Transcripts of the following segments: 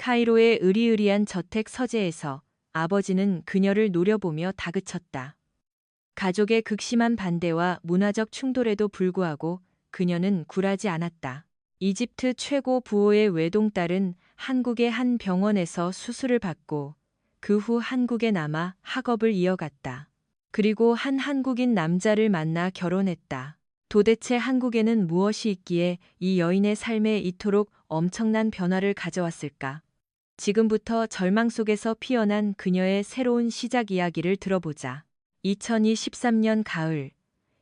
카이로의 으리으리한 저택 서재에서 아버지는 그녀를 노려보며 다그쳤다. 가족의 극심한 반대와 문화적 충돌에도 불구하고 그녀는 굴하지 않았다. 이집트 최고 부호의 외동딸은 한국의 한 병원에서 수술을 받고 그 후 한국에 남아 학업을 이어갔다. 그리고 한 한국인 남자를 만나 결혼했다. 도대체 한국에는 무엇이 있기에 이 여인의 삶에 이토록 엄청난 변화를 가져왔을까? 지금부터 절망 속에서 피어난 그녀의 새로운 시작 이야기를 들어보자. 2023년 가을,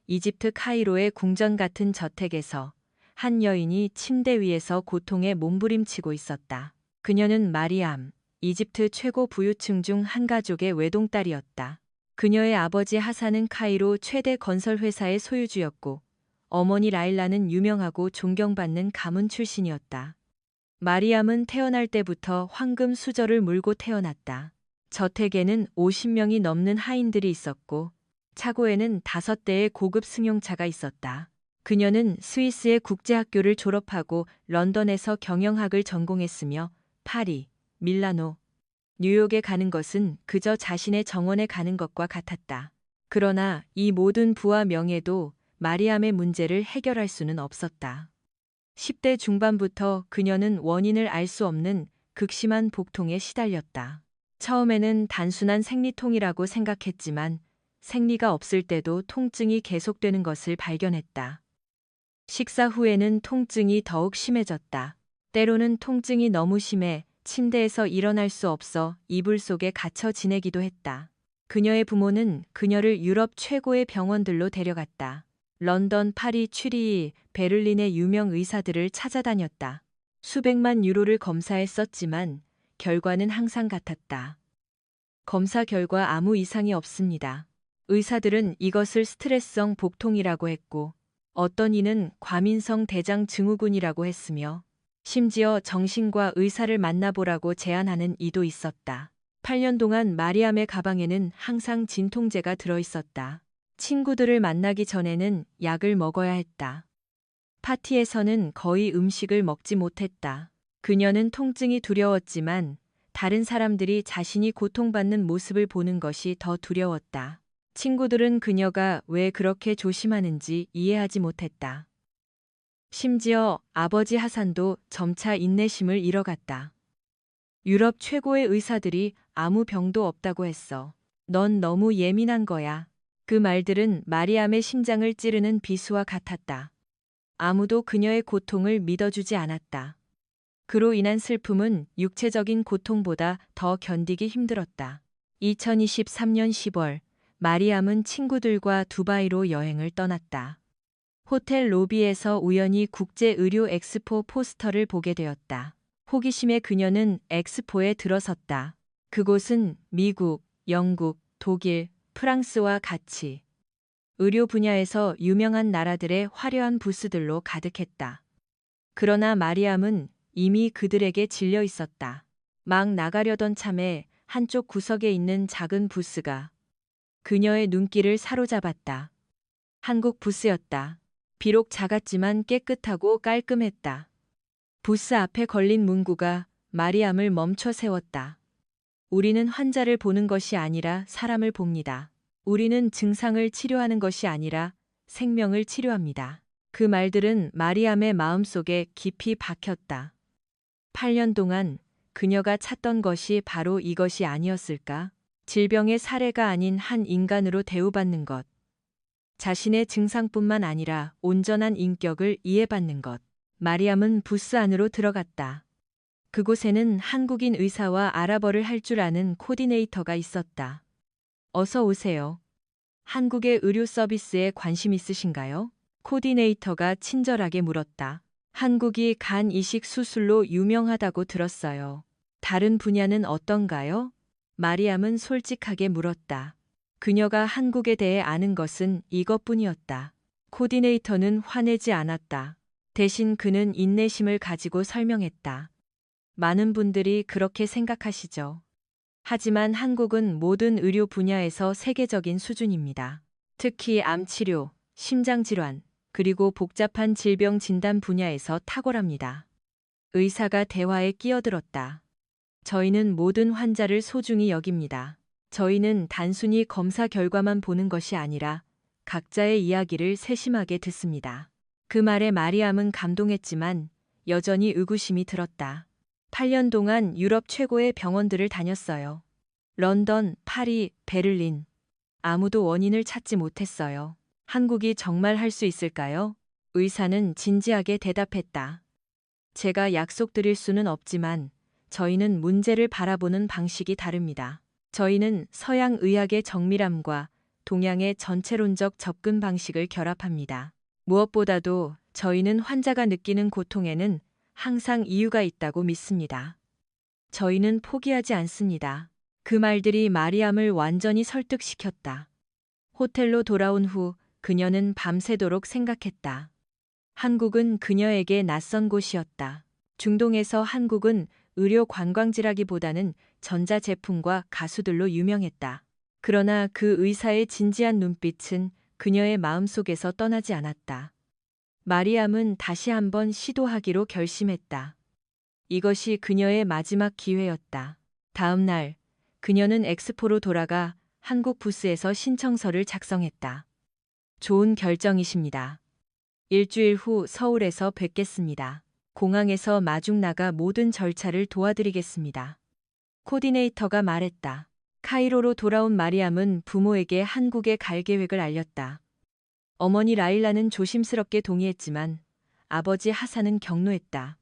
이집트 카이로의 궁전 같은 저택에서 한 여인이 침대 위에서 고통에 몸부림치고 있었다. 그녀는 마리암, 이집트 최고 부유층 중 한 가족의 외동딸이었다. 그녀의 아버지 하산은 카이로 최대 건설회사의 소유주였고 어머니 라일라는 유명하고 존경받는 가문 출신이었다. 마리암은 태어날 때부터 황금 수저를 물고 태어났다. 저택에는 50명이 넘는 하인들이 있었고 차고에는 5대의 고급 승용차가 있었다. 그녀는 스위스의 국제학교를 졸업하고 런던에서 경영학을 전공했으며 파리, 밀라노, 뉴욕에 가는 것은 그저 자신의 정원에 가는 것과 같았다. 그러나 이 모든 부와 명예도 마리암의 문제를 해결할 수는 없었다. 10대 중반부터 그녀는 원인을 알 수 없는 극심한 복통에 시달렸다. 처음에는 단순한 생리통이라고 생각했지만 생리가 없을 때도 통증이 계속되는 것을 발견했다. 식사 후에는 통증이 더욱 심해졌다. 때로는 통증이 너무 심해 침대에서 일어날 수 없어 이불 속에 갇혀 지내기도 했다. 그녀의 부모는 그녀를 유럽 최고의 병원들로 데려갔다. 런던, 파리, 취리히, 베를린의 유명 의사들을 찾아다녔다. 수백만 유로를 검사했었지만 결과는 항상 같았다. 검사 결과 아무 이상이 없습니다. 의사들은 이것을 스트레스성 복통이라고 했고 어떤 이는 과민성 대장 증후군이라고 했으며 심지어 정신과 의사를 만나보라고 제안하는 이도 있었다. 8년 동안 마리암의 가방에는 항상 진통제가 들어있었다. 친구들을 만나기 전에는 약을 먹어야 했다. 파티에서는 거의 음식을 먹지 못했다. 그녀는 통증이 두려웠지만 다른 사람들이 자신이 고통받는 모습을 보는 것이 더 두려웠다. 친구들은 그녀가 왜 그렇게 조심하는지 이해하지 못했다. 심지어 아버지 하산도 점차 인내심을 잃어갔다. 유럽 최고의 의사들이 아무 병도 없다고 했어. 넌 너무 예민한 거야. 그 말들은 마리암의 심장을 찌르는 비수와 같았다. 아무도 그녀의 고통을 믿어주지 않았다. 그로 인한 슬픔은 육체적인 고통보다 더 견디기 힘들었다. 2023년 10월, 마리암은 친구들과 두바이로 여행을 떠났다. 호텔 로비에서 우연히 국제의료 엑스포 포스터를 보게 되었다. 호기심에 그녀는 엑스포에 들어섰다. 그곳은 미국, 영국, 독일, 프랑스와 같이 의료 분야에서 유명한 나라들의 화려한 부스들로 가득했다. 그러나 마리암은 이미 그들에게 질려 있었다. 막 나가려던 참에 한쪽 구석에 있는 작은 부스가 그녀의 눈길을 사로잡았다. 한국 부스였다. 비록 작았지만 깨끗하고 깔끔했다. 부스 앞에 걸린 문구가 마리암을 멈춰 세웠다. 우리는 환자를 보는 것이 아니라 사람을 봅니다. 우리는 증상을 치료하는 것이 아니라 생명을 치료합니다. 그 말들은 마리암의 마음속에 깊이 박혔다. 8년 동안 그녀가 찾던 것이 바로 이것이 아니었을까? 질병의 사례가 아닌 한 인간으로 대우받는 것. 자신의 증상뿐만 아니라 온전한 인격을 이해받는 것. 마리암은 부스 안으로 들어갔다. 그곳에는 한국인 의사와 아랍어를 할 줄 아는 코디네이터가 있었다. 어서 오세요. 한국의 의료 서비스에 관심 있으신가요? 코디네이터가 친절하게 물었다. 한국이 간 이식 수술로 유명하다고 들었어요. 다른 분야는 어떤가요? 마리암은 솔직하게 물었다. 그녀가 한국에 대해 아는 것은 이것뿐이었다. 코디네이터는 화내지 않았다. 대신 그는 인내심을 가지고 설명했다. 많은 분들이 그렇게 생각하시죠. 하지만 한국은 모든 의료 분야에서 세계적인 수준입니다. 특히 암치료, 심장질환, 그리고 복잡한 질병 진단 분야에서 탁월합니다. 의사가 대화에 끼어들었다. 저희는 모든 환자를 소중히 여깁니다. 저희는 단순히 검사 결과만 보는 것이 아니라 각자의 이야기를 세심하게 듣습니다. 그 말에 마리암은 감동했지만 여전히 의구심이 들었다. 8년 동안 유럽 최고의 병원들을 다녔어요. 런던, 파리, 베를린. 아무도 원인을 찾지 못했어요. 한국이 정말 할 수 있을까요? 의사는 진지하게 대답했다. 제가 약속드릴 수는 없지만 저희는 문제를 바라보는 방식이 다릅니다. 저희는 서양 의학의 정밀함과 동양의 전체론적 접근 방식을 결합합니다. 무엇보다도 저희는 환자가 느끼는 고통에는 항상 이유가 있다고 믿습니다. 저희는 포기하지 않습니다. 그 말들이 마리암을 완전히 설득시켰다. 호텔로 돌아온 후 그녀는 밤새도록 생각했다. 한국은 그녀에게 낯선 곳이었다. 중동에서 한국은 의료 관광지라기보다는 전자제품과 가수들로 유명했다. 그러나 그 의사의 진지한 눈빛은 그녀의 마음속에서 떠나지 않았다. 마리암은 다시 한번 시도하기로 결심했다. 이것이 그녀의 마지막 기회였다. 다음 날, 그녀는 엑스포로 돌아가 한국 부스에서 신청서를 작성했다. 좋은 결정이십니다. 일주일 후 서울에서 뵙겠습니다. 공항에서 마중 나가 모든 절차를 도와드리겠습니다. 코디네이터가 말했다. 카이로로 돌아온 마리암은 부모에게 한국에 갈 계획을 알렸다. 어머니 라일라는 조심스럽게 동의했지만 아버지 하산은 격노했다.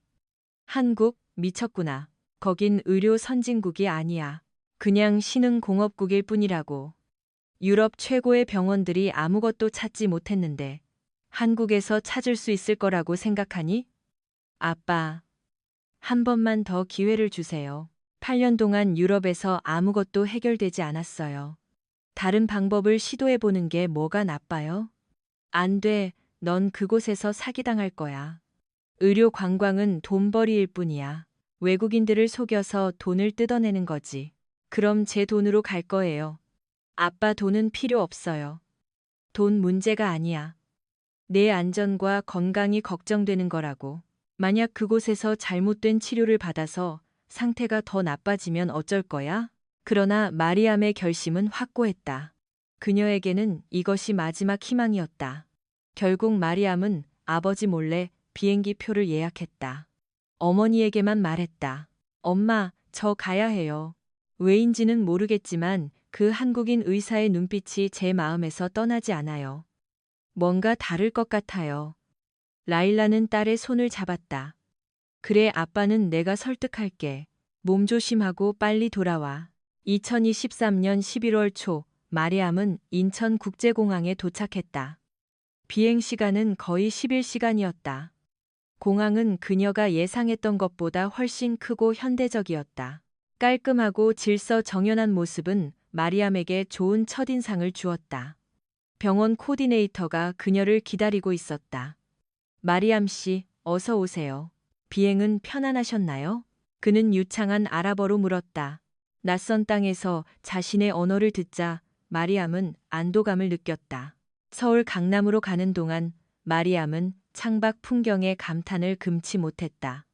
한국, 미쳤구나. 거긴 의료 선진국이 아니야. 그냥 신흥공업국일 뿐이라고. 유럽 최고의 병원들이 아무것도 찾지 못했는데 한국에서 찾을 수 있을 거라고 생각하니? 아빠, 한 번만 더 기회를 주세요. 8년 동안 유럽에서 아무것도 해결되지 않았어요. 다른 방법을 시도해보는 게 뭐가 나빠요? 안 돼, 넌 그곳에서 사기당할 거야. 의료 관광은 돈벌이일 뿐이야. 외국인들을 속여서 돈을 뜯어내는 거지. 그럼 제 돈으로 갈 거예요. 아빠 돈은 필요 없어요. 돈 문제가 아니야. 내 안전과 건강이 걱정되는 거라고. 만약 그곳에서 잘못된 치료를 받아서 상태가 더 나빠지면 어쩔 거야? 그러나 마리암의 결심은 확고했다. 그녀에게는 이것이 마지막 희망이었다. 결국 마리암은 아버지 몰래 비행기 표를 예약했다. 어머니에게만 말했다. 엄마, 저 가야 해요. 왜인지는 모르겠지만 그 한국인 의사의 눈빛이 제 마음에서 떠나지 않아요. 뭔가 다를 것 같아요. 라일라는 딸의 손을 잡았다. 그래, 아빠는 내가 설득할게. 몸 조심하고 빨리 돌아와. 2023년 11월 초, 마리암은 인천국제공항에 도착했다. 비행 시간은 거의 11시간이었다. 공항은 그녀가 예상했던 것보다 훨씬 크고 현대적이었다. 깔끔하고 질서정연한 모습은 마리암에게 좋은 첫인상을 주었다. 병원 코디네이터가 그녀를 기다리고 있었다. 마리암 씨, 어서 오세요. 비행은 편안하셨나요? 그는 유창한 아랍어로 물었다. 낯선 땅에서 자신의 언어를 듣자 마리암은 안도감을 느꼈다. 서울 강남으로 가는 동안 마리암은 창밖 풍경에 감탄을 금치 못했다.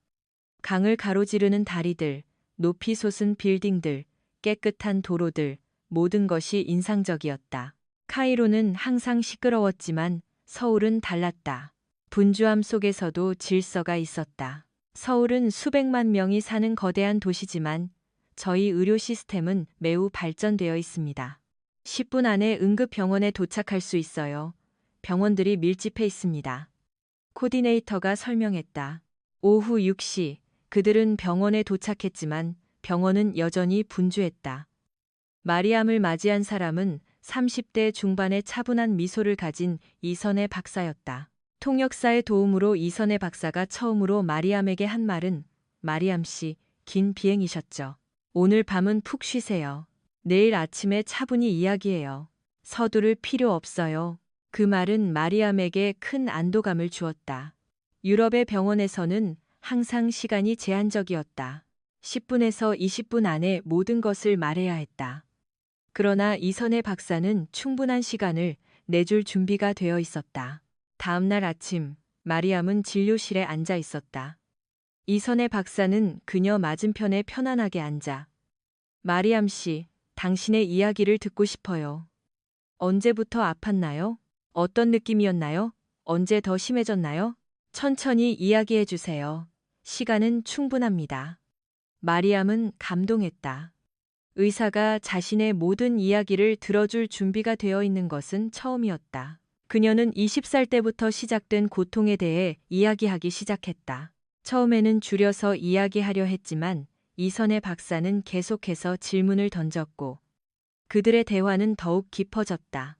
강을 가로지르는 다리들, 높이 솟은 빌딩들, 깨끗한 도로들, 모든 것이 인상적이었다. 카이로는 항상 시끄러웠지만 서울은 달랐다. 분주함 속에서도 질서가 있었다. 서울은 수백만 명이 사는 거대한 도시지만 저희 의료 시스템은 매우 발전되어 있습니다. 10분 안에 응급병원에 도착할 수 있어요. 병원들이 밀집해 있습니다. 코디네이터가 설명했다. 오후 6시, 그들은 병원에 도착했지만 병원은 여전히 분주했다. 마리암을 맞이한 사람은 30대 중반의 차분한 미소를 가진 이선의 박사였다. 통역사의 도움으로 이선의 박사가 처음으로 마리암에게 한 말은 마리암 씨, 긴 비행이셨죠. 오늘 밤은 푹 쉬세요. 내일 아침에 차분히 이야기해요. 서두를 필요 없어요. 그 말은 마리암에게 큰 안도감을 주었다. 유럽의 병원에서는 항상 시간이 제한적이었다. 10분에서 20분 안에 모든 것을 말해야 했다. 그러나 이선의 박사는 충분한 시간을 내줄 준비가 되어 있었다. 다음 날 아침, 마리암은 진료실에 앉아 있었다. 이선의 박사는 그녀 맞은편에 편안하게 앉아 마리암 씨, 당신의 이야기를 듣고 싶어요. 언제부터 아팠나요? 어떤 느낌이었나요? 언제 더 심해졌나요? 천천히 이야기해 주세요. 시간은 충분합니다. 마리암은 감동했다. 의사가 자신의 모든 이야기를 들어줄 준비가 되어 있는 것은 처음이었다. 그녀는 20살 때부터 시작된 고통에 대해 이야기하기 시작했다. 처음에는 줄여서 이야기하려 했지만 이선의 박사는 계속해서 질문을 던졌고 그들의 대화는 더욱 깊어졌다.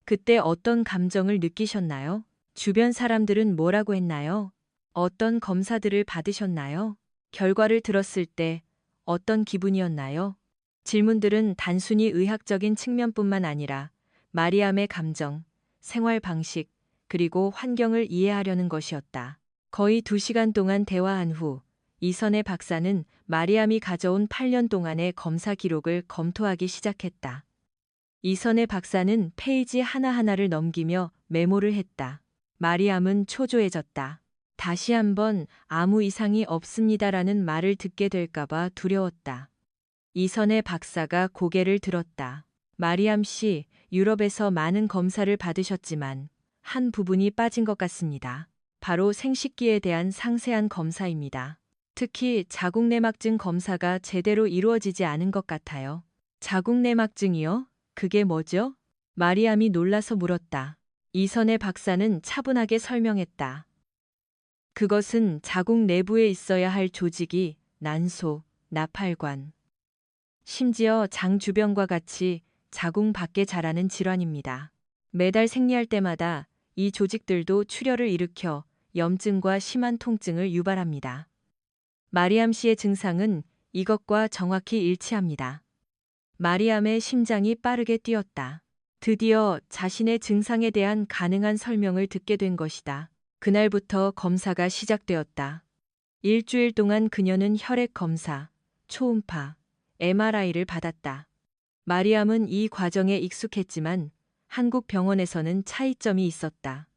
그때 어떤 감정을 느끼셨나요? 주변 사람들은 뭐라고 했나요? 어떤 검사들을 받으셨나요? 결과를 들었을 때 어떤 기분이었나요? 질문들은 단순히 의학적인 측면뿐만 아니라 마리암의 감정, 생활 방식, 그리고 환경을 이해하려는 것이었다. 거의 2시간 동안 대화한 후 이선의 박사는 마리암이 가져온 8년 동안의 검사 기록을 검토하기 시작했다. 이선의 박사는 페이지 하나하나를 넘기며 메모를 했다. 마리암은 초조해졌다. 다시 한번 아무 이상이 없습니다라는 말을 듣게 될까봐 두려웠다. 이선의 박사가 고개를 들었다. 마리암 씨, 유럽에서 많은 검사를 받으셨지만 한 부분이 빠진 것 같습니다. 바로 생식기에 대한 상세한 검사입니다. 특히 자궁내막증 검사가 제대로 이루어지지 않은 것 같아요. 자궁내막증이요? 그게 뭐죠? 마리암이 놀라서 물었다. 이선의 박사는 차분하게 설명했다. 그것은 자궁 내부에 있어야 할 조직이 난소, 나팔관, 심지어 장 주변과 같이 자궁 밖에 자라는 질환입니다. 매달 생리할 때마다 이 조직들도 출혈을 일으켜 염증과 심한 통증을 유발합니다. 마리암 씨의 증상은 이것과 정확히 일치합니다. 마리암의 심장이 빠르게 뛰었다. 드디어 자신의 증상에 대한 가능한 설명을 듣게 된 것이다. 그날부터 검사가 시작되었다. 일주일 동안 그녀는 혈액 검사, 초음파, MRI를 받았다. 마리암은 이 과정에 익숙했지만 한국 병원에서는 차이점이 있었다.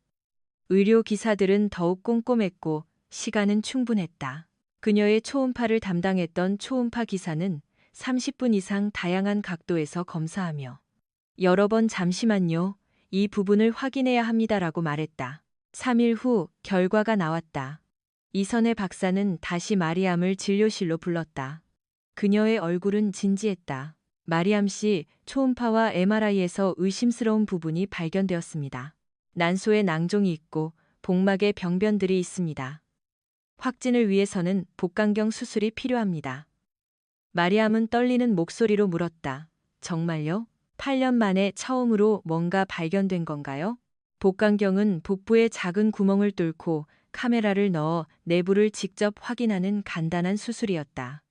의료 기사들은 더욱 꼼꼼했고 시간은 충분했다. 그녀의 초음파를 담당했던 초음파 기사는 30분 이상 다양한 각도에서 검사하며 여러 번 잠시만요. 이 부분을 확인해야 합니다라고 말했다. 3일 후 결과가 나왔다. 이선의 박사는 다시 마리암을 진료실로 불렀다. 그녀의 얼굴은 진지했다. 마리암 씨, 초음파와 MRI에서 의심스러운 부분이 발견되었습니다. 난소에 낭종이 있고 복막에 병변들이 있습니다. 확진을 위해서는 복강경 수술이 필요합니다. 마리암은 떨리는 목소리로 물었다. 정말요? 8년 만에 처음으로 뭔가 발견된 건가요? 복강경은 복부에 작은 구멍을 뚫고 카메라를 넣어 내부를 직접 확인하는 간단한 수술이었다.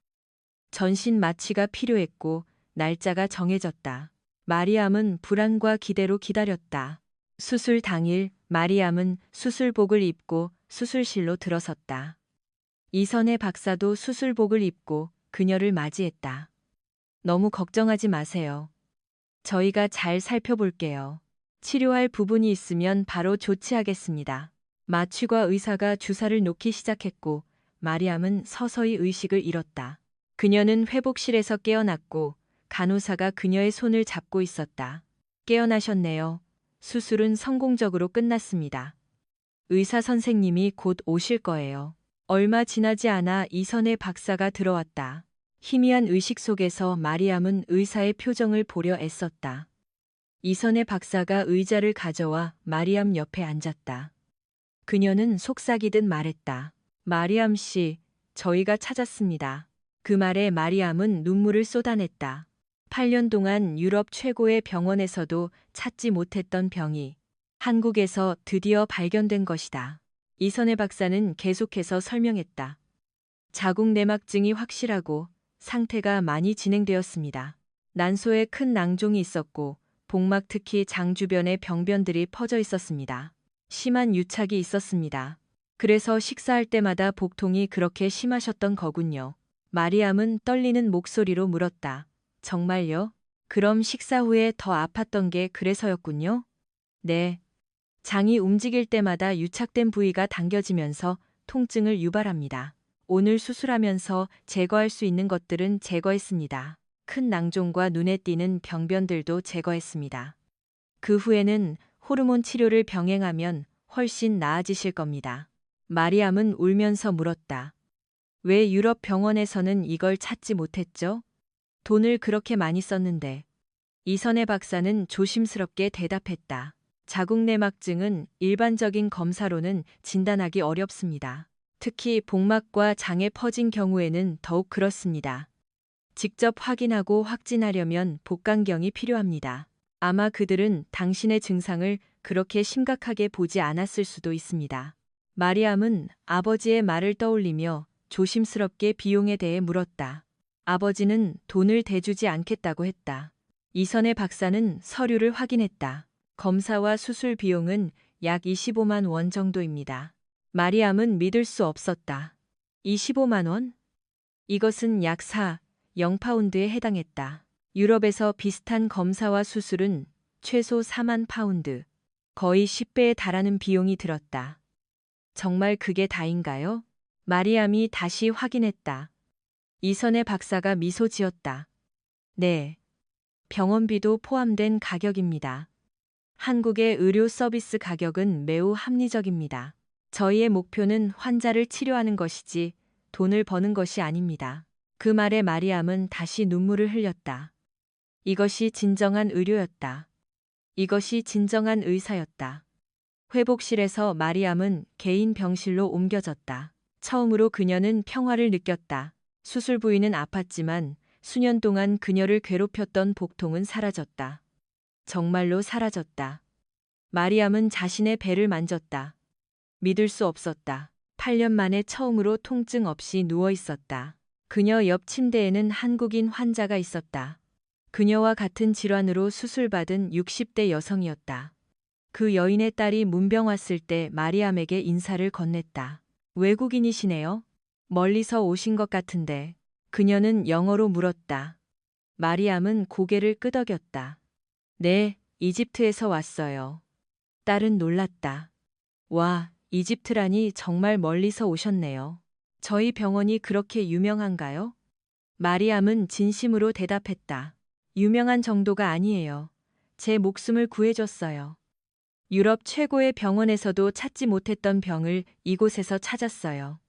전신 마취가 필요했고 날짜가 정해졌다. 마리암은 불안과 기대로 기다렸다. 수술 당일 마리암은 수술복을 입고 수술실로 들어섰다. 이선의 박사도 수술복을 입고 그녀를 맞이했다. 너무 걱정하지 마세요. 저희가 잘 살펴볼게요. 치료할 부분이 있으면 바로 조치하겠습니다. 마취과 의사가 주사를 놓기 시작했고 마리암은 서서히 의식을 잃었다. 그녀는 회복실에서 깨어났고 간호사가 그녀의 손을 잡고 있었다. 깨어나셨네요. 수술은 성공적으로 끝났습니다. 의사 선생님이 곧 오실 거예요. 얼마 지나지 않아 이선의 박사가 들어왔다. 희미한 의식 속에서 마리암은 의사의 표정을 보려 애썼다. 이선의 박사가 의자를 가져와 마리암 옆에 앉았다. 그녀는 속삭이듯 말했다. 마리암 씨, 저희가 찾았습니다. 그 말에 마리암은 눈물을 쏟아냈다. 8년 동안 유럽 최고의 병원에서도 찾지 못했던 병이 한국에서 드디어 발견된 것이다. 이선의 박사는 계속해서 설명했다. 자궁내막증이 확실하고 상태가 많이 진행되었습니다. 난소에 큰 낭종이 있었고 복막 특히 장 주변에 병변들이 퍼져 있었습니다. 심한 유착이 있었습니다. 그래서 식사할 때마다 복통이 그렇게 심하셨던 거군요. 마리암은 떨리는 목소리로 물었다. 정말요? 그럼 식사 후에 더 아팠던 게 그래서였군요? 네. 장이 움직일 때마다 유착된 부위가 당겨지면서 통증을 유발합니다. 오늘 수술하면서 제거할 수 있는 것들은 제거했습니다. 큰 낭종과 눈에 띄는 병변들도 제거했습니다. 그 후에는 호르몬 치료를 병행하면 훨씬 나아지실 겁니다. 마리암은 울면서 물었다. 왜 유럽 병원에서는 이걸 찾지 못했죠? 돈을 그렇게 많이 썼는데. 이선혜 박사는 조심스럽게 대답했다. 자궁내막증은 일반적인 검사로는 진단하기 어렵습니다. 특히 복막과 장에 퍼진 경우에는 더욱 그렇습니다. 직접 확인하고 확진하려면 복강경이 필요합니다. 아마 그들은 당신의 증상을 그렇게 심각하게 보지 않았을 수도 있습니다. 마리암은 아버지의 말을 떠올리며 조심스럽게 비용에 대해 물었다. 아버지는 돈을 대주지 않겠다고 했다. 이선혜 박사는 서류를 확인했다. 검사와 수술 비용은 약 25만 원 정도입니다. 마리암은 믿을 수 없었다. 25만 원? 이것은 약 0파운드에 해당했다. 유럽에서 비슷한 검사와 수술은 최소 4만 파운드, 거의 10배에 달하는 비용이 들었다. 정말 그게 다인가요? 마리암이 다시 확인했다. 이선혜 박사가 미소 지었다. 네. 병원비도 포함된 가격입니다. 한국의 의료 서비스 가격은 매우 합리적입니다. 저희의 목표는 환자를 치료하는 것이지 돈을 버는 것이 아닙니다. 그 말에 마리암은 다시 눈물을 흘렸다. 이것이 진정한 의료였다. 이것이 진정한 의사였다. 회복실에서 마리암은 개인 병실로 옮겨졌다. 처음으로 그녀는 평화를 느꼈다. 수술 부위는 아팠지만 수년 동안 그녀를 괴롭혔던 복통은 사라졌다. 정말로 사라졌다. 마리암은 자신의 배를 만졌다. 믿을 수 없었다. 8년 만에 처음으로 통증 없이 누워 있었다. 그녀 옆 침대에는 한국인 환자가 있었다. 그녀와 같은 질환으로 수술받은 60대 여성이었다. 그 여인의 딸이 문병 왔을 때 마리암에게 인사를 건넸다. 외국인이시네요? 멀리서 오신 것 같은데. 그녀는 영어로 물었다. 마리암은 고개를 끄덕였다. 네, 이집트에서 왔어요. 딸은 놀랐다. 와, 이집트라니 정말 멀리서 오셨네요. 저희 병원이 그렇게 유명한가요? 마리암은 진심으로 대답했다. 유명한 정도가 아니에요. 제 목숨을 구해줬어요. 유럽 최고의 병원에서도 찾지 못했던 병을 이곳에서 찾았어요.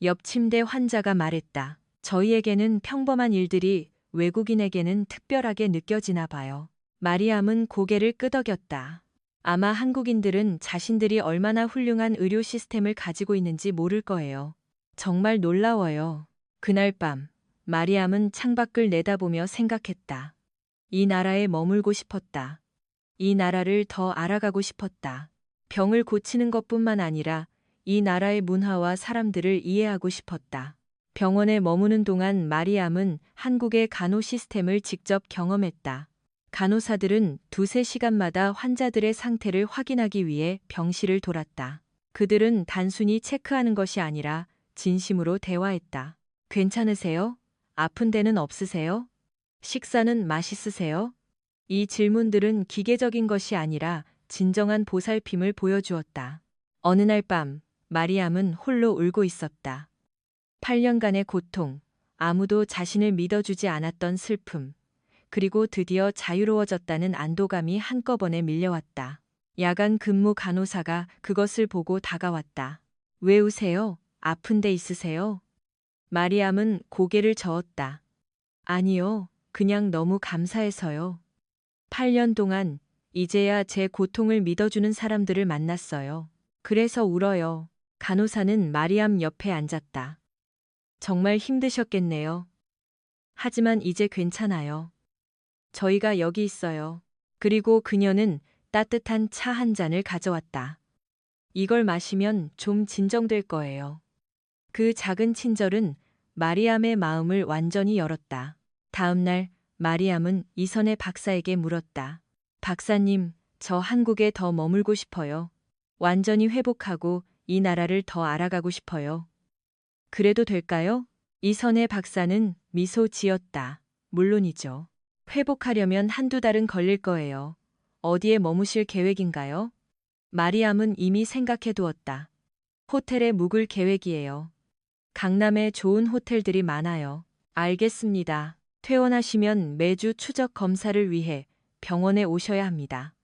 옆 침대 환자가 말했다. 저희에게는 평범한 일들이 외국인에게는 특별하게 느껴지나 봐요. 마리암은 고개를 끄덕였다. 아마 한국인들은 자신들이 얼마나 훌륭한 의료 시스템을 가지고 있는지 모를 거예요. 정말 놀라워요. 그날 밤, 마리암은 창밖을 내다보며 생각했다. 이 나라에 머물고 싶었다. 이 나라를 더 알아가고 싶었다. 병을 고치는 것뿐만 아니라 이 나라의 문화와 사람들을 이해하고 싶었다. 병원에 머무는 동안 마리암은 한국의 간호 시스템을 직접 경험했다. 간호사들은 2~3시간마다 환자들의 상태를 확인하기 위해 병실을 돌았다. 그들은 단순히 체크하는 것이 아니라 진심으로 대화했다. 괜찮으세요? 아픈 데는 없으세요? 식사는 맛있으세요? 이 질문들은 기계적인 것이 아니라 진정한 보살핌을 보여주었다. 어느 날 밤, 마리암은 홀로 울고 있었다. 8년간의 고통, 아무도 자신을 믿어주지 않았던 슬픔, 그리고 드디어 자유로워졌다는 안도감이 한꺼번에 밀려왔다. 야간 근무 간호사가 그것을 보고 다가왔다. 왜 우세요? 아픈 데 있으세요? 마리암은 고개를 저었다. 아니요, 그냥 너무 감사해서요. 8년 동안 이제야 제 고통을 믿어주는 사람들을 만났어요. 그래서 울어요. 간호사는 마리암 옆에 앉았다. 정말 힘드셨겠네요. 하지만 이제 괜찮아요. 저희가 여기 있어요. 그리고 그녀는 따뜻한 차 한 잔을 가져왔다. 이걸 마시면 좀 진정될 거예요. 그 작은 친절은 마리암의 마음을 완전히 열었다. 다음 날 마리암은 이선혜 박사에게 물었다. 박사님, 저 한국에 더 머물고 싶어요. 완전히 회복하고 이 나라를 더 알아가고 싶어요. 그래도 될까요? 이선혜 박사는 미소 지었다. 물론이죠. 회복하려면 1~2달은 걸릴 거예요. 어디에 머무실 계획인가요? 마리암은 이미 생각해 두었다. 호텔에 묵을 계획이에요. 강남에 좋은 호텔들이 많아요. 알겠습니다. 퇴원하시면 매주 추적 검사를 위해 병원에 오셔야 합니다.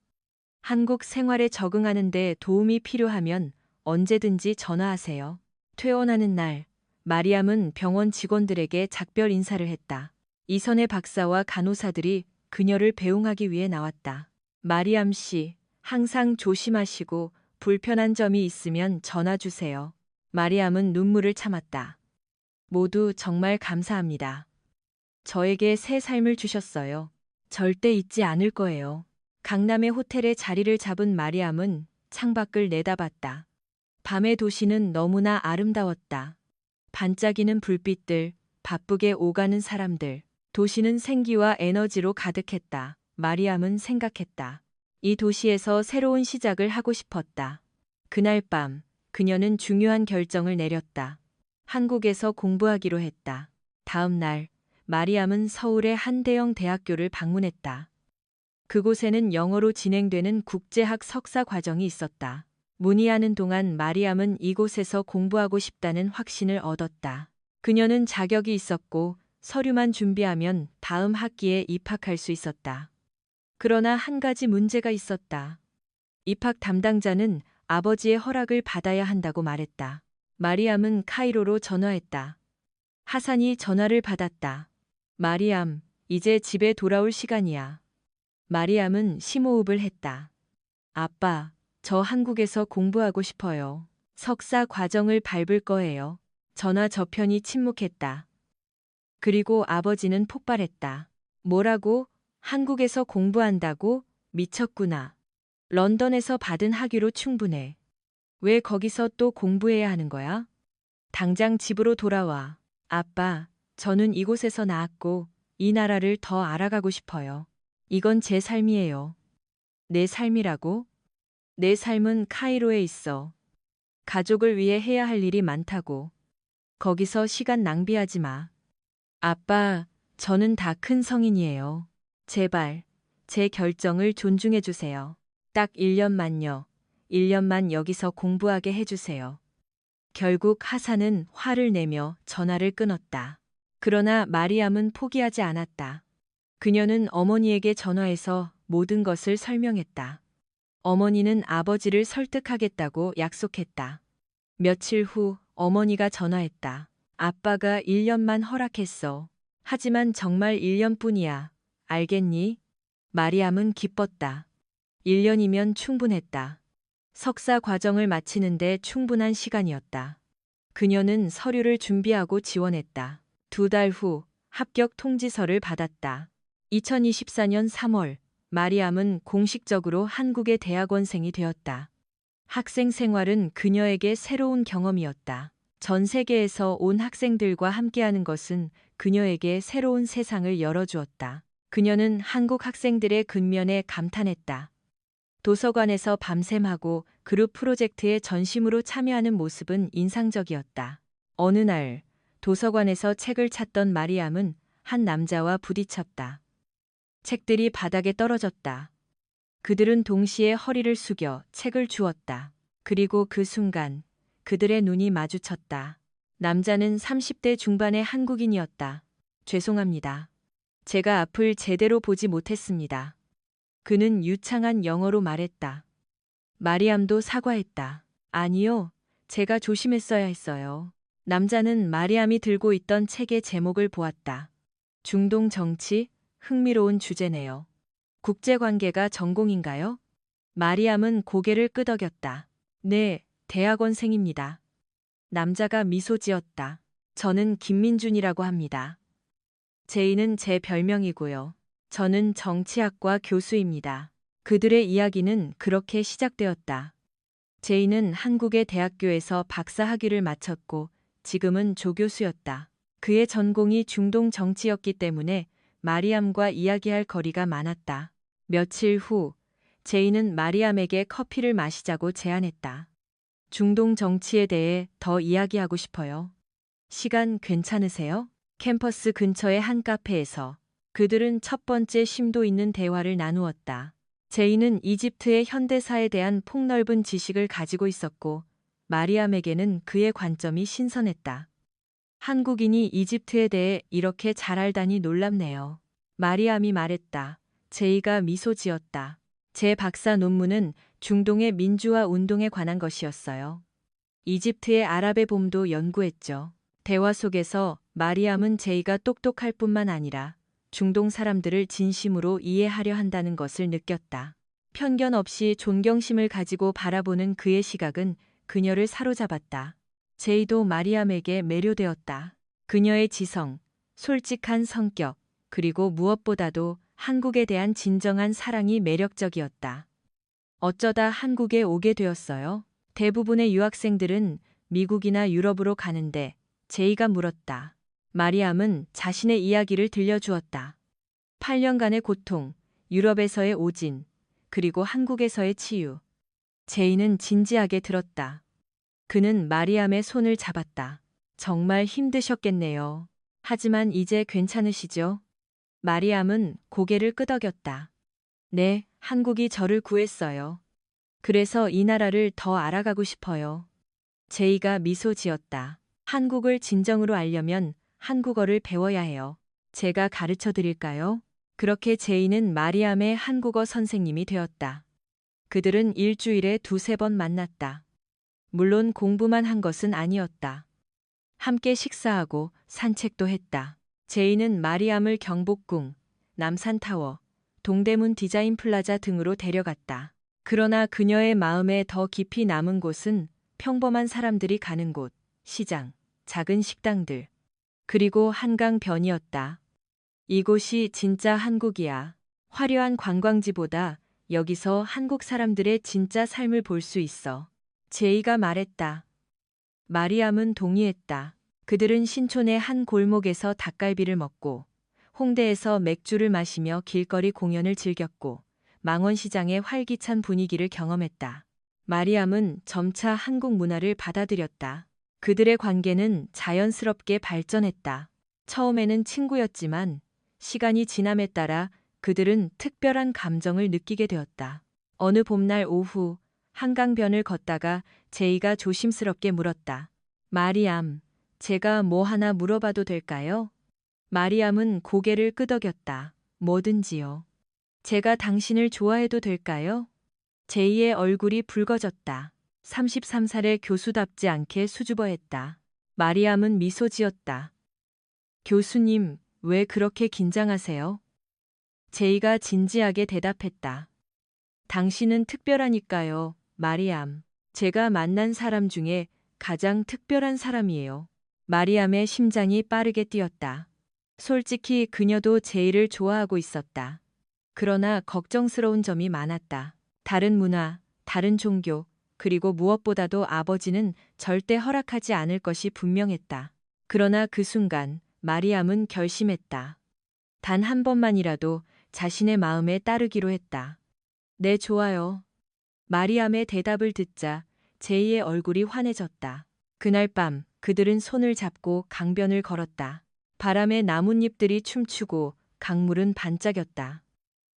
한국 생활에 적응하는 데 도움이 필요하면 언제든지 전화하세요. 퇴원하는 날, 마리암은 병원 직원들에게 작별 인사를 했다. 이선의 박사와 간호사들이 그녀를 배웅하기 위해 나왔다. 마리암 씨, 항상 조심하시고 불편한 점이 있으면 전화 주세요. 마리암은 눈물을 참았다. 모두 정말 감사합니다. 저에게 새 삶을 주셨어요. 절대 잊지 않을 거예요. 강남의 호텔에 자리를 잡은 마리암은 창밖을 내다봤다. 밤의 도시는 너무나 아름다웠다. 반짝이는 불빛들, 바쁘게 오가는 사람들, 도시는 생기와 에너지로 가득했다. 마리암은 생각했다. 이 도시에서 새로운 시작을 하고 싶었다. 그날 밤, 그녀는 중요한 결정을 내렸다. 한국에서 공부하기로 했다. 다음 날, 마리암은 서울의 한 대형 대학교를 방문했다. 그곳에는 영어로 진행되는 국제학 석사 과정이 있었다. 문의하는 동안 마리암은 이곳에서 공부하고 싶다는 확신을 얻었다. 그녀는 자격이 있었고 서류만 준비하면 다음 학기에 입학할 수 있었다. 그러나 한 가지 문제가 있었다. 입학 담당자는 아버지의 허락을 받아야 한다고 말했다. 마리암은 카이로로 전화했다. 하산이 전화를 받았다. 마리암, 이제 집에 돌아올 시간이야. 마리암은 심호흡을 했다. 아빠, 저 한국에서 공부하고 싶어요. 석사 과정을 밟을 거예요. 전화 저편이 침묵했다. 그리고 아버지는 폭발했다. 뭐라고? 한국에서 공부한다고? 미쳤구나. 런던에서 받은 학위로 충분해. 왜 거기서 또 공부해야 하는 거야? 당장 집으로 돌아와. 아빠, 저는 이곳에서 나왔고 이 나라를 더 알아가고 싶어요. 이건 제 삶이에요. 내 삶이라고? 내 삶은 카이로에 있어. 가족을 위해 해야 할 일이 많다고. 거기서 시간 낭비하지 마. 아빠, 저는 다 큰 성인이에요. 제발, 제 결정을 존중해 주세요. 딱 1년만요. 1년만 여기서 공부하게 해주세요. 결국 하산은 화를 내며 전화를 끊었다. 그러나 마리암은 포기하지 않았다. 그녀는 어머니에게 전화해서 모든 것을 설명했다. 어머니는 아버지를 설득하겠다고 약속했다. 며칠 후 어머니가 전화했다. 아빠가 1년만 허락했어. 하지만 정말 1년뿐이야. 알겠니? 마리암은 기뻤다. 1년이면 충분했다. 석사 과정을 마치는데 충분한 시간이었다. 그녀는 서류를 준비하고 지원했다. 2달 후 합격 통지서를 받았다. 2024년 3월, 마리암은 공식적으로 한국의 대학원생이 되었다. 학생 생활은 그녀에게 새로운 경험이었다. 전 세계에서 온 학생들과 함께하는 것은 그녀에게 새로운 세상을 열어주었다. 그녀는 한국 학생들의 근면에 감탄했다. 도서관에서 밤샘하고 그룹 프로젝트에 전심으로 참여하는 모습은 인상적이었다. 어느 날, 도서관에서 책을 찾던 마리암은 한 남자와 부딪혔다. 책들이 바닥에 떨어졌다. 그들은 동시에 허리를 숙여 책을 주었다. 그리고 그 순간 그들의 눈이 마주쳤다. 남자는 30대 중반의 한국인이었다. 죄송합니다. 제가 앞을 제대로 보지 못했습니다. 그는 유창한 영어로 말했다. 마리암도 사과했다. 아니요, 제가 조심했어야 했어요. 남자는 마리암이 들고 있던 책의 제목을 보았다. 중동 정치, 흥미로운 주제네요. 국제관계가 전공인가요? 마리암은 고개를 끄덕였다. 네, 대학원생입니다. 남자가 미소 지었다. 저는 김민준이라고 합니다. 제이는 제 별명이고요. 저는 정치학과 교수입니다. 그들의 이야기는 그렇게 시작되었다. 제이는 한국의 대학교에서 박사 학위를 마쳤고 지금은 조교수였다. 그의 전공이 중동 정치였기 때문에 마리암과 이야기할 거리가 많았다. 며칠 후 제이는 마리암에게 커피를 마시자고 제안했다. 중동 정치에 대해 더 이야기하고 싶어요. 시간 괜찮으세요? 캠퍼스 근처의 한 카페에서 그들은 첫 번째 심도 있는 대화를 나누었다. 제이는 이집트의 현대사에 대한 폭넓은 지식을 가지고 있었고 마리암에게는 그의 관점이 신선했다. 한국인이 이집트에 대해 이렇게 잘 알다니 놀랍네요. 마리암이 말했다. 제이가 미소 지었다. 제 박사 논문은 중동의 민주화 운동에 관한 것이었어요. 이집트의 아랍의 봄도 연구했죠. 대화 속에서 마리암은 제이가 똑똑할 뿐만 아니라 중동 사람들을 진심으로 이해하려 한다는 것을 느꼈다. 편견 없이 존경심을 가지고 바라보는 그의 시각은 그녀를 사로잡았다. 제이도 마리암에게 매료되었다. 그녀의 지성, 솔직한 성격, 그리고 무엇보다도 한국에 대한 진정한 사랑이 매력적이었다. 어쩌다 한국에 오게 되었어요? 대부분의 유학생들은 미국이나 유럽으로 가는데 제이가 물었다. 마리암은 자신의 이야기를 들려주었다. 8년간의 고통, 유럽에서의 오진, 그리고 한국에서의 치유. 제이는 진지하게 들었다. 그는 마리암의 손을 잡았다. 정말 힘드셨겠네요. 하지만 이제 괜찮으시죠? 마리암은 고개를 끄덕였다. 네, 한국이 저를 구했어요. 그래서 이 나라를 더 알아가고 싶어요. 제이가 미소 지었다. 한국을 진정으로 알려면 한국어를 배워야 해요. 제가 가르쳐 드릴까요? 그렇게 제이는 마리암의 한국어 선생님이 되었다. 그들은 일주일에 2~3번 만났다. 물론 공부만 한 것은 아니었다. 함께 식사하고 산책도 했다. 제이는 마리암을 경복궁, 남산타워, 동대문 디자인 플라자 등으로 데려갔다. 그러나 그녀의 마음에 더 깊이 남은 곳은 평범한 사람들이 가는 곳, 시장, 작은 식당들, 그리고 한강변이었다. 이곳이 진짜 한국이야. 화려한 관광지보다 여기서 한국 사람들의 진짜 삶을 볼 수 있어. 제이가 말했다. 마리암은 동의했다. 그들은 신촌의 한 골목에서 닭갈비를 먹고 홍대에서 맥주를 마시며 길거리 공연을 즐겼고 망원시장의 활기찬 분위기를 경험했다. 마리암은 점차 한국 문화를 받아들였다. 그들의 관계는 자연스럽게 발전했다. 처음에는 친구였지만 시간이 지남에 따라 그들은 특별한 감정을 느끼게 되었다. 어느 봄날 오후 한강변을 걷다가 제이가 조심스럽게 물었다. 마리암, 제가 뭐 하나 물어봐도 될까요? 마리암은 고개를 끄덕였다. 뭐든지요. 제가 당신을 좋아해도 될까요? 제이의 얼굴이 붉어졌다. 33살의 교수답지 않게 수줍어했다. 마리암은 미소 지었다. 교수님, 왜 그렇게 긴장하세요? 제이가 진지하게 대답했다. 당신은 특별하니까요, 마리암. 제가 만난 사람 중에 가장 특별한 사람이에요. 마리암의 심장이 빠르게 뛰었다. 솔직히 그녀도 제이를 좋아하고 있었다. 그러나 걱정스러운 점이 많았다. 다른 문화, 다른 종교, 그리고 무엇보다도 아버지는 절대 허락하지 않을 것이 분명했다. 그러나 그 순간 마리암은 결심했다. 단 한 번만이라도 자신의 마음에 따르기로 했다. 네, 좋아요. 마리암의 대답을 듣자 제이의 얼굴이 환해졌다. 그날 밤 그들은 손을 잡고 강변을 걸었다. 바람에 나뭇잎들이 춤추고 강물은 반짝였다.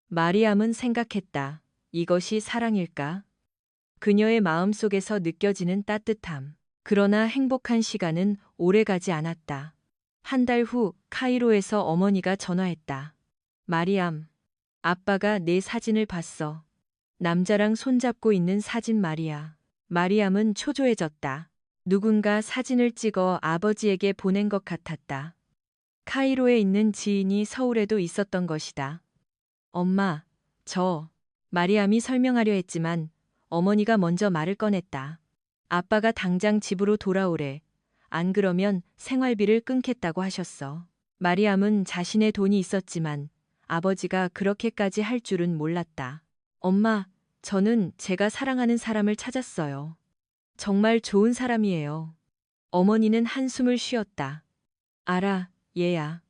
마리암은 생각했다. 이것이 사랑일까? 그녀의 마음속에서 느껴지는 따뜻함. 그러나 행복한 시간은 오래가지 않았다. 한 달 후 카이로에서 어머니가 전화했다. 마리암, 아빠가 내 사진을 봤어. 남자랑 손잡고 있는 사진 말이야. 마리암은 초조해졌다. 누군가 사진을 찍어 아버지에게 보낸 것 같았다. 카이로에 있는 지인이 서울에도 있었던 것이다. 엄마, 마리암이 설명하려 했지만 어머니가 먼저 말을 꺼냈다. 아빠가 당장 집으로 돌아오래. 안 그러면 생활비를 끊겠다고 하셨어. 마리암은 자신의 돈이 있었지만 아버지가 그렇게까지 할 줄은 몰랐다. 엄마, 저는 제가 사랑하는 사람을 찾았어요. 정말 좋은 사람이에요. 어머니는 한숨을 쉬었다. 알아, 얘야.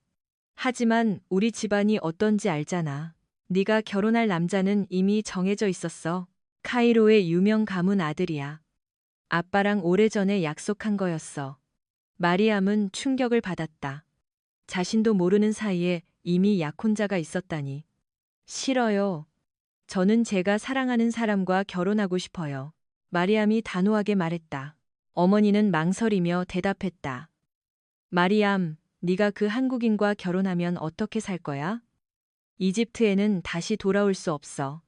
하지만 우리 집안이 어떤지 알잖아. 네가 결혼할 남자는 이미 정해져 있었어. 카이로의 유명 가문 아들이야. 아빠랑 오래전에 약속한 거였어. 마리암은 충격을 받았다. 자신도 모르는 사이에 이미 약혼자가 있었다니. 싫어요. 저는 제가 사랑하는 사람과 결혼하고 싶어요. 마리암이 단호하게 말했다. 어머니는 망설이며 대답했다. 마리암, 네가 그 한국인과 결혼하면 어떻게 살 거야? 이집트에는 다시 돌아올 수 없어.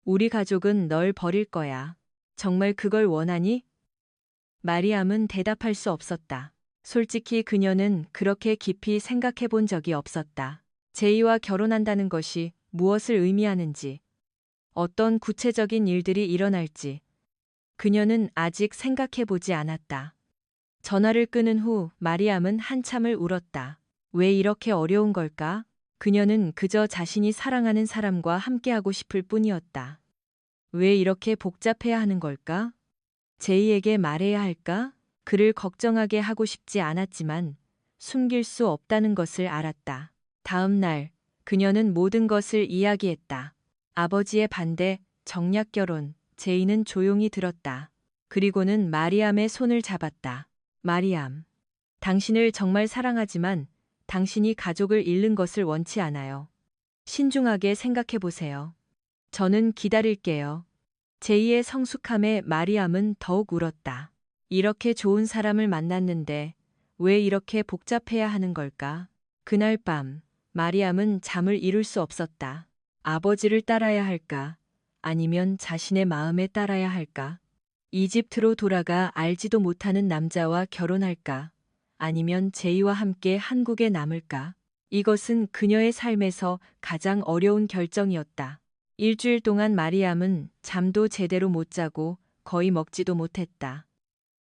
우리 가족은 널 버릴 거야. 정말 그걸 원하니? 마리암은 대답할 수 없었다. 솔직히 그녀는 그렇게 깊이 생각해 본 적이 없었다. 제이와 결혼한다는 것이 무엇을 의미하는지, 어떤 구체적인 일들이 일어날지, 그녀는 아직 생각해 보지 않았다. 전화를 끊은 후 마리암은 한참을 울었다. 왜 이렇게 어려운 걸까? 그녀는 그저 자신이 사랑하는 사람과 함께하고 싶을 뿐이었다. 왜 이렇게 복잡해야 하는 걸까? 제이에게 말해야 할까? 그를 걱정하게 하고 싶지 않았지만 숨길 수 없다는 것을 알았다. 다음 날, 그녀는 모든 것을 이야기했다. 아버지의 반대, 정략 결혼, 제이는 조용히 들었다. 그리고는 마리암의 손을 잡았다. 마리암, 당신을 정말 사랑하지만 당신이 가족을 잃는 것을 원치 않아요. 신중하게 생각해 보세요. 저는 기다릴게요. 제이의 성숙함에 마리암은 더욱 울었다. 이렇게 좋은 사람을 만났는데 왜 이렇게 복잡해야 하는 걸까? 그날 밤, 마리암은 잠을 이룰 수 없었다. 아버지를 따라야 할까? 아니면 자신의 마음에 따라야 할까? 이집트로 돌아가 알지도 못하는 남자와 결혼할까? 아니면 제이와 함께 한국에 남을까? 이것은 그녀의 삶에서 가장 어려운 결정이었다. 일주일 동안 마리암은 잠도 제대로 못 자고 거의 먹지도 못했다.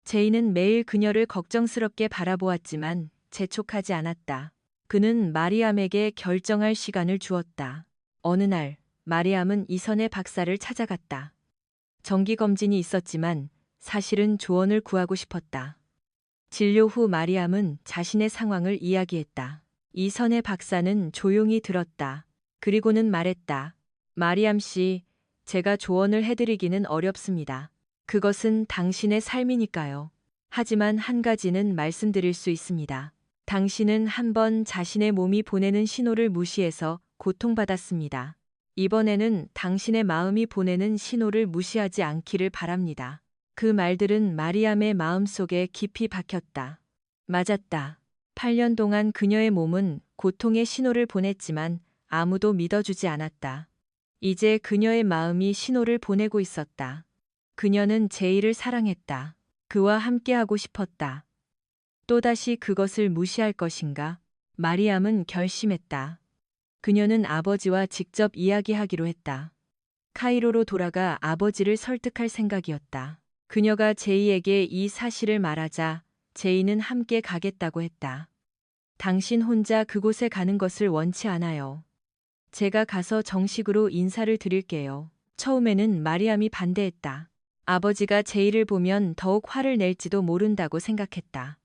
제이는 매일 그녀를 걱정스럽게 바라보았지만 재촉하지 않았다. 그는 마리암에게 결정할 시간을 주었다. 어느 날, 마리암은 이선의 박사를 찾아갔다. 정기검진이 있었지만 사실은 조언을 구하고 싶었다. 진료 후 마리암은 자신의 상황을 이야기했다. 이선의 박사는 조용히 들었다. 그리고는 말했다. 마리암 씨, 제가 조언을 해드리기는 어렵습니다. 그것은 당신의 삶이니까요. 하지만 한 가지는 말씀드릴 수 있습니다. 당신은 한번 자신의 몸이 보내는 신호를 무시해서 고통받았습니다. 이번에는 당신의 마음이 보내는 신호를 무시하지 않기를 바랍니다. 그 말들은 마리암의 마음속에 깊이 박혔다. 맞았다. 8년 동안 그녀의 몸은 고통의 신호를 보냈지만 아무도 믿어주지 않았다. 이제 그녀의 마음이 신호를 보내고 있었다. 그녀는 제이를 사랑했다. 그와 함께하고 싶었다. 또다시 그것을 무시할 것인가? 마리암은 결심했다. 그녀는 아버지와 직접 이야기하기로 했다. 카이로로 돌아가 아버지를 설득할 생각이었다. 그녀가 제이에게 이 사실을 말하자 제이는 함께 가겠다고 했다. 당신 혼자 그곳에 가는 것을 원치 않아요. 제가 가서 정식으로 인사를 드릴게요. 처음에는 마리암이 반대했다. 아버지가 제이를 보면 더욱 화를 낼지도 모른다고 생각했다.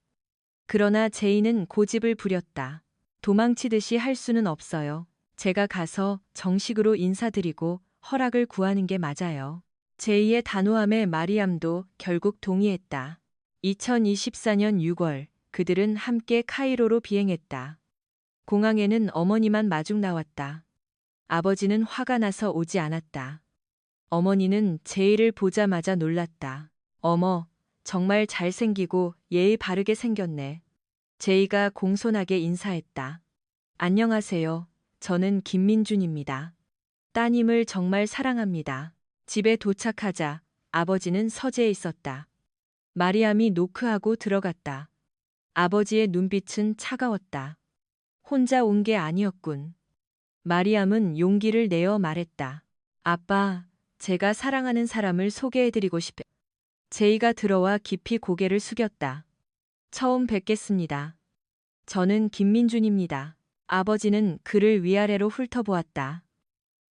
그러나 제이는 고집을 부렸다. 도망치듯이 할 수는 없어요. 제가 가서 정식으로 인사드리고 허락을 구하는 게 맞아요. 제이의 단호함에 마리암도 결국 동의했다. 2024년 6월, 그들은 함께 카이로로 비행했다. 공항에는 어머니만 마중 나왔다. 아버지는 화가 나서 오지 않았다. 어머니는 제이를 보자마자 놀랐다. 어머, 정말 잘생기고 예의 바르게 생겼네. 제이가 공손하게 인사했다. 안녕하세요. 저는 김민준입니다. 따님을 정말 사랑합니다. 집에 도착하자 아버지는 서재에 있었다. 마리암이 노크하고 들어갔다. 아버지의 눈빛은 차가웠다. 혼자 온 게 아니었군. 마리암은 용기를 내어 말했다. 아빠, 제가 사랑하는 사람을 소개해드리고 싶어. 제이가 들어와 깊이 고개를 숙였다. 처음 뵙겠습니다. 저는 김민준입니다. 아버지는 그를 위아래로 훑어보았다.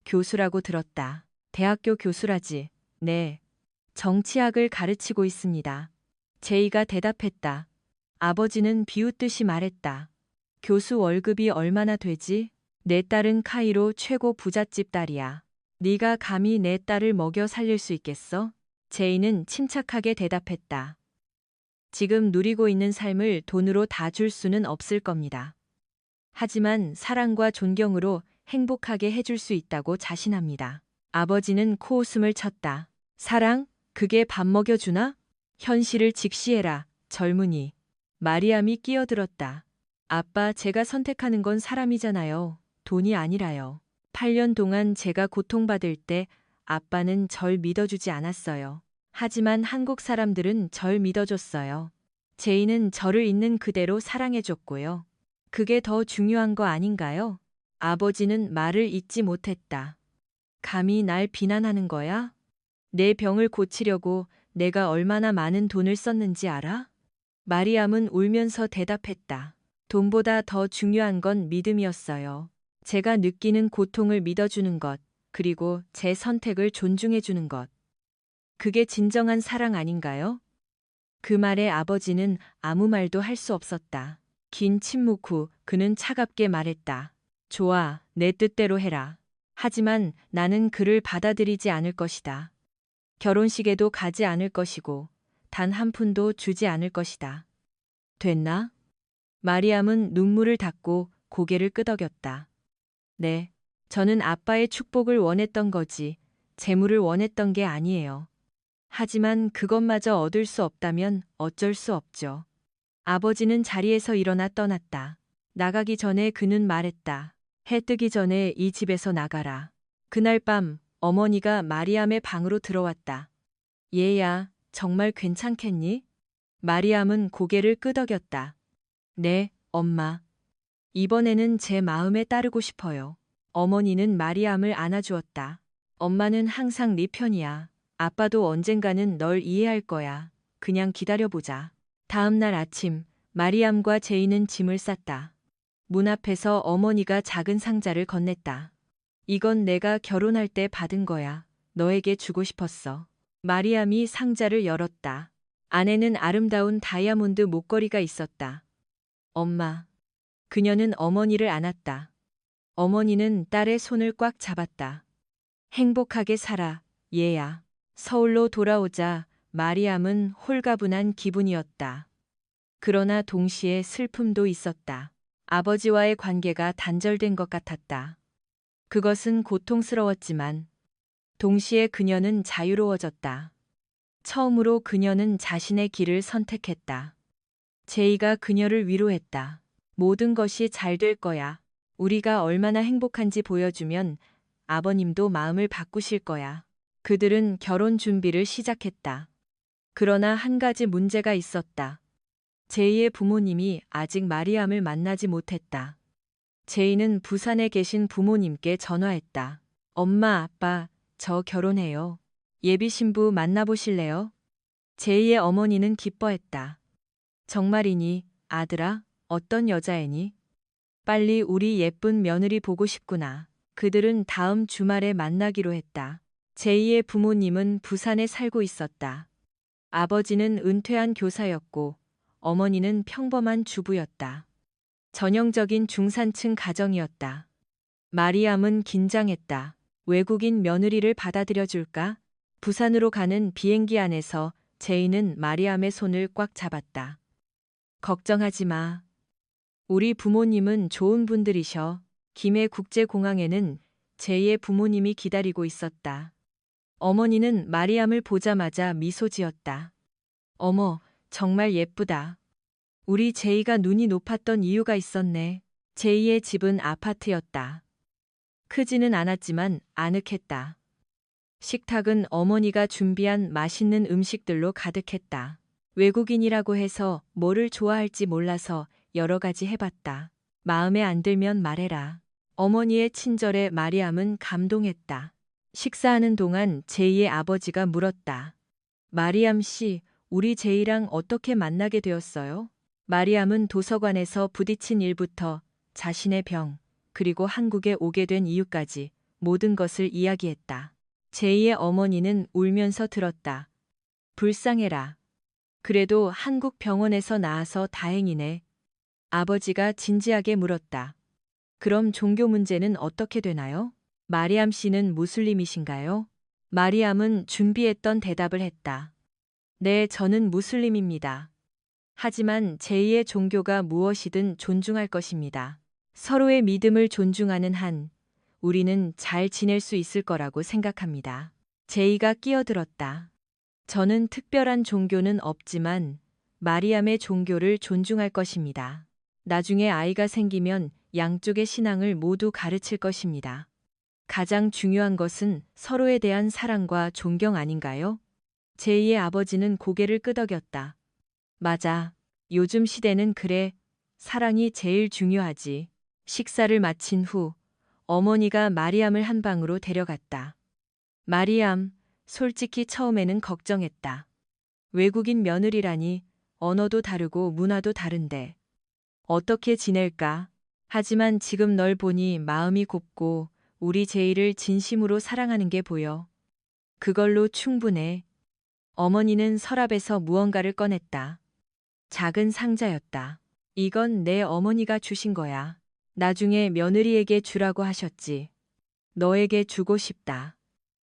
교수라고 들었다. 대학교 교수라지. 네. 정치학을 가르치고 있습니다. 제이가 대답했다. 아버지는 비웃듯이 말했다. 교수 월급이 얼마나 되지? 내 딸은 카이로 최고 부잣집 딸이야. 네가 감히 내 딸을 먹여 살릴 수 있겠어? 제이는 침착하게 대답했다. 지금 누리고 있는 삶을 돈으로 다 줄 수는 없을 겁니다. 하지만 사랑과 존경으로 행복하게 해줄 수 있다고 자신합니다. 아버지는 코웃음을 쳤다. 사랑? 그게 밥 먹여주나? 현실을 직시해라, 젊은이. 마리암이 끼어들었다. 아빠, 제가 선택하는 건 사람이잖아요. 돈이 아니라요. 8년 동안 제가 고통받을 때 아빠는 절 믿어주지 않았어요. 하지만 한국 사람들은 절 믿어줬어요. 제이는 저를 있는 그대로 사랑해줬고요. 그게 더 중요한 거 아닌가요? 아버지는 말을 잇지 못했다. 감히 날 비난하는 거야? 내 병을 고치려고 내가 얼마나 많은 돈을 썼는지 알아? 마리암은 울면서 대답했다. 돈보다 더 중요한 건 믿음이었어요. 제가 느끼는 고통을 믿어주는 것, 그리고 제 선택을 존중해주는 것. 그게 진정한 사랑 아닌가요? 그 말에 아버지는 아무 말도 할 수 없었다. 긴 침묵 후 그는 차갑게 말했다. 좋아, 내 뜻대로 해라. 하지만 나는 그를 받아들이지 않을 것이다. 결혼식에도 가지 않을 것이고 단 한 푼도 주지 않을 것이다. 됐나? 마리암은 눈물을 닦고 고개를 끄덕였다. 네, 저는 아빠의 축복을 원했던 거지 재물을 원했던 게 아니에요. 하지만 그것마저 얻을 수 없다면 어쩔 수 없죠. 아버지는 자리에서 일어나 떠났다. 나가기 전에 그는 말했다. 해 뜨기 전에 이 집에서 나가라. 그날 밤 어머니가 마리암의 방으로 들어왔다. 얘야, 정말 괜찮겠니? 마리암은 고개를 끄덕였다. 네, 엄마. 이번에는 제 마음에 따르고 싶어요. 어머니는 마리암을 안아주었다. 엄마는 항상 네 편이야. 아빠도 언젠가는 널 이해할 거야. 그냥 기다려보자. 다음 날 아침, 마리암과 제이는 짐을 쌌다. 문 앞에서 어머니가 작은 상자를 건넸다. 이건 내가 결혼할 때 받은 거야. 너에게 주고 싶었어. 마리암이 상자를 열었다. 안에는 아름다운 다이아몬드 목걸이가 있었다. 엄마. 그녀는 어머니를 안았다. 어머니는 딸의 손을 꽉 잡았다. 행복하게 살아, 얘야. 서울로 돌아오자 마리암은 홀가분한 기분이었다. 그러나 동시에 슬픔도 있었다. 아버지와의 관계가 단절된 것 같았다. 그것은 고통스러웠지만 동시에 그녀는 자유로워졌다. 처음으로 그녀는 자신의 길을 선택했다. 제이가 그녀를 위로했다. 모든 것이 잘 될 거야. 우리가 얼마나 행복한지 보여주면 아버님도 마음을 바꾸실 거야. 그들은 결혼 준비를 시작했다. 그러나 한 가지 문제가 있었다. 제이의 부모님이 아직 마리암을 만나지 못했다. 제이는 부산에 계신 부모님께 전화했다. 엄마, 아빠, 저 결혼해요. 예비 신부 만나보실래요? 제이의 어머니는 기뻐했다. 정말이니, 아들아? 어떤 여자애니? 빨리 우리 예쁜 며느리 보고 싶구나. 그들은 다음 주말에 만나기로 했다. 제이의 부모님은 부산에 살고 있었다. 아버지는 은퇴한 교사였고 어머니는 평범한 주부였다. 전형적인 중산층 가정이었다. 마리암은 긴장했다. 외국인 며느리를 받아들여 줄까? 부산으로 가는 비행기 안에서 제이는 마리암의 손을 꽉 잡았다. 걱정하지 마. 우리 부모님은 좋은 분들이셔. 김해 국제공항에는 제이의 부모님이 기다리고 있었다. 어머니는 마리암을 보자마자 미소 지었다. 어머, 정말 예쁘다. 우리 제이가 눈이 높았던 이유가 있었네. 제이의 집은 아파트였다. 크지는 않았지만 아늑했다. 식탁은 어머니가 준비한 맛있는 음식들로 가득했다. 외국인이라고 해서 뭐를 좋아할지 몰라서 여러 가지 해봤다. 마음에 안 들면 말해라. 어머니의 친절에 마리암은 감동했다. 식사하는 동안 제이의 아버지가 물었다. 마리암 씨, 우리 제이랑 어떻게 만나게 되었어요? 마리암은 도서관에서 부딪힌 일부터 자신의 병, 그리고 한국에 오게 된 이유까지 모든 것을 이야기했다. 제이의 어머니는 울면서 들었다. 불쌍해라. 그래도 한국 병원에서 나아서 다행이네. 아버지가 진지하게 물었다. 그럼 종교 문제는 어떻게 되나요? 마리암 씨는 무슬림이신가요? 마리암은 준비했던 대답을 했다. 네, 저는 무슬림입니다. 하지만 제2의 종교가 무엇이든 존중할 것입니다. 서로의 믿음을 존중하는 한 우리는 잘 지낼 수 있을 거라고 생각합니다. 제이가 끼어들었다. 저는 특별한 종교는 없지만 마리암의 종교를 존중할 것입니다. 나중에 아이가 생기면 양쪽의 신앙을 모두 가르칠 것입니다. 가장 중요한 것은 서로에 대한 사랑과 존경 아닌가요? 제이의 아버지는 고개를 끄덕였다. 맞아. 요즘 시대는 그래. 사랑이 제일 중요하지. 식사를 마친 후 어머니가 마리암을 한 방으로 데려갔다. 마리암, 솔직히 처음에는 걱정했다. 외국인 며느리라니, 언어도 다르고 문화도 다른데 어떻게 지낼까? 하지만 지금 널 보니 마음이 곱고 우리 제이를 진심으로 사랑하는 게 보여. 그걸로 충분해. 어머니는 서랍에서 무언가를 꺼냈다. 작은 상자였다. 이건 내 어머니가 주신 거야. 나중에 며느리에게 주라고 하셨지. 너에게 주고 싶다.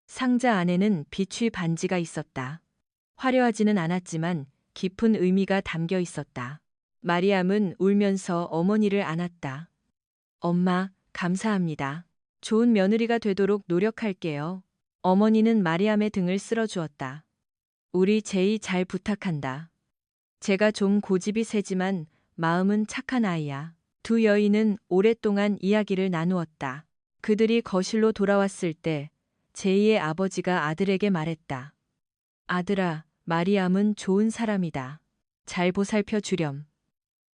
상자 안에는 비추 반지가 있었다. 화려하지는 않았지만 깊은 의미가 담겨 있었다. 마리암은 울면서 어머니를 안았다. 엄마, 감사합니다. 좋은 며느리가 되도록 노력할게요. 어머니는 마리암의 등을 쓸어주었다. 우리 제이 잘 부탁한다. 제가 좀 고집이 세지만 마음은 착한 아이야. 두 여인은 오랫동안 이야기를 나누었다. 그들이 거실로 돌아왔을 때 제이의 아버지가 아들에게 말했다. 아들아, 마리암은 좋은 사람이다. 잘 보살펴 주렴.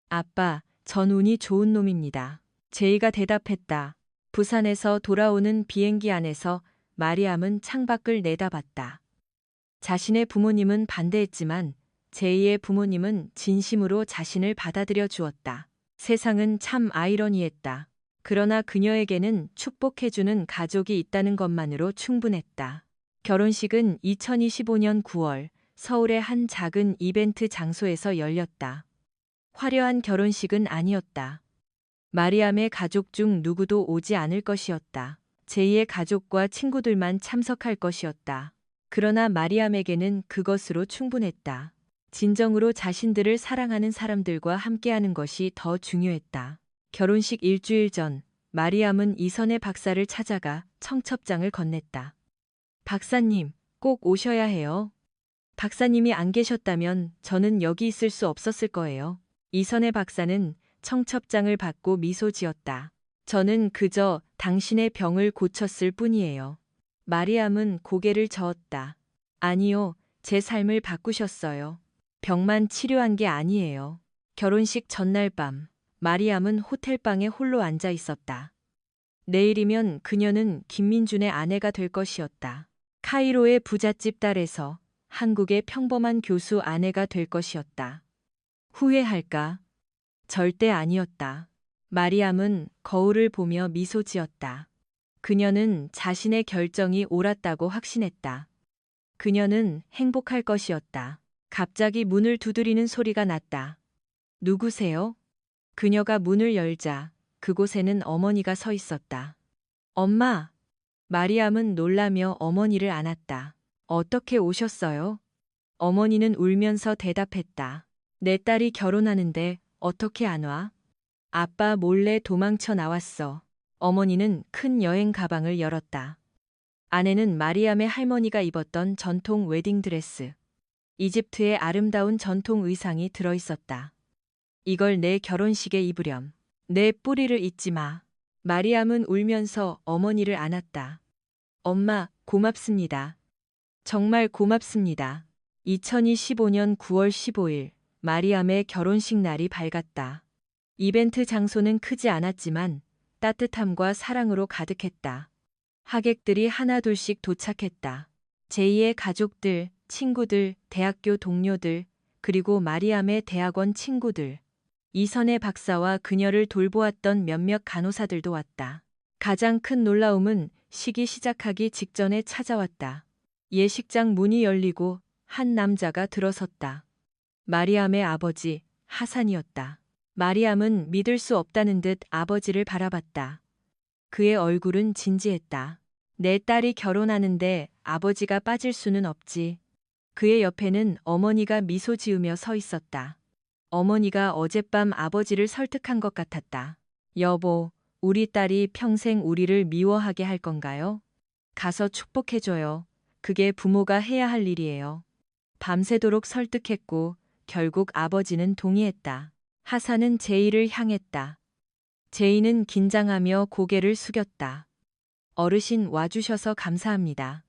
아빠, 전 운이 좋은 놈입니다. 제이가 대답했다. 부산에서 돌아오는 비행기 안에서 마리암은 창밖을 내다봤다. 자신의 부모님은 반대했지만 제이의 부모님은 진심으로 자신을 받아들여 주었다. 세상은 참 아이러니했다. 그러나 그녀에게는 축복해주는 가족이 있다는 것만으로 충분했다. 결혼식은 2025년 9월 서울의 한 작은 이벤트 장소에서 열렸다. 화려한 결혼식은 아니었다. 마리암의 가족 중 누구도 오지 않을 것이었다. 제이의 가족과 친구들만 참석할 것이었다. 그러나 마리암에게는 그것으로 충분했다. 진정으로 자신들을 사랑하는 사람들과 함께하는 것이 더 중요했다. 결혼식 일주일 전, 마리암은 이선의 박사를 찾아가 청첩장을 건넸다. 박사님, 꼭 오셔야 해요. 박사님이 안 계셨다면 저는 여기 있을 수 없었을 거예요. 이선의 박사는 청첩장을 받고 미소 지었다. 저는 그저 당신의 병을 고쳤을 뿐이에요. 마리암은 고개를 저었다. 아니요, 제 삶을 바꾸셨어요. 병만 치료한 게 아니에요. 결혼식 전날 밤, 마리암은 호텔방에 홀로 앉아 있었다. 내일이면 그녀는 김민준의 아내가 될 것이었다. 카이로의 부잣집 딸에서 한국의 평범한 교수 아내가 될 것이었다. 후회할까? 절대 아니었다. 마리암은 거울을 보며 미소 지었다. 그녀는 자신의 결정이 옳았다고 확신했다. 그녀는 행복할 것이었다. 갑자기 문을 두드리는 소리가 났다. 누구세요? 그녀가 문을 열자 그곳에는 어머니가 서 있었다. 엄마! 마리암은 놀라며 어머니를 안았다. 어떻게 오셨어요? 어머니는 울면서 대답했다. 내 딸이 결혼하는데 어떻게 안 와? 아빠 몰래 도망쳐 나왔어. 어머니는 큰 여행 가방을 열었다. 안에는 마리암의 할머니가 입었던 전통 웨딩드레스. 이집트의 아름다운 전통 의상이 들어있었다. 이걸 내 결혼식에 입으렴. 내 뿌리를 잊지 마. 마리암은 울면서 어머니를 안았다. 엄마, 고맙습니다. 정말 고맙습니다. 2025년 9월 15일, 마리암의 결혼식 날이 밝았다. 이벤트 장소는 크지 않았지만 따뜻함과 사랑으로 가득했다. 하객들이 하나둘씩 도착했다. 제이의 가족들, 친구들, 대학교 동료들, 그리고 마리암의 대학원 친구들. 이선의 박사와 그녀를 돌보았던 몇몇 간호사들도 왔다. 가장 큰 놀라움은 식이 시작하기 직전에 찾아왔다. 예식장 문이 열리고 한 남자가 들어섰다. 마리암의 아버지, 하산이었다. 마리암은 믿을 수 없다는 듯 아버지를 바라봤다. 그의 얼굴은 진지했다. 내 딸이 결혼하는데 아버지가 빠질 수는 없지. 그의 옆에는 어머니가 미소 지으며 서 있었다. 어머니가 어젯밤 아버지를 설득한 것 같았다. 여보, 우리 딸이 평생 우리를 미워하게 할 건가요? 가서 축복해줘요. 그게 부모가 해야 할 일이에요. 밤새도록 설득했고 결국 아버지는 동의했다. 하산은 제이를 향했다. 제이는 긴장하며 고개를 숙였다. 어르신 와주셔서 감사합니다.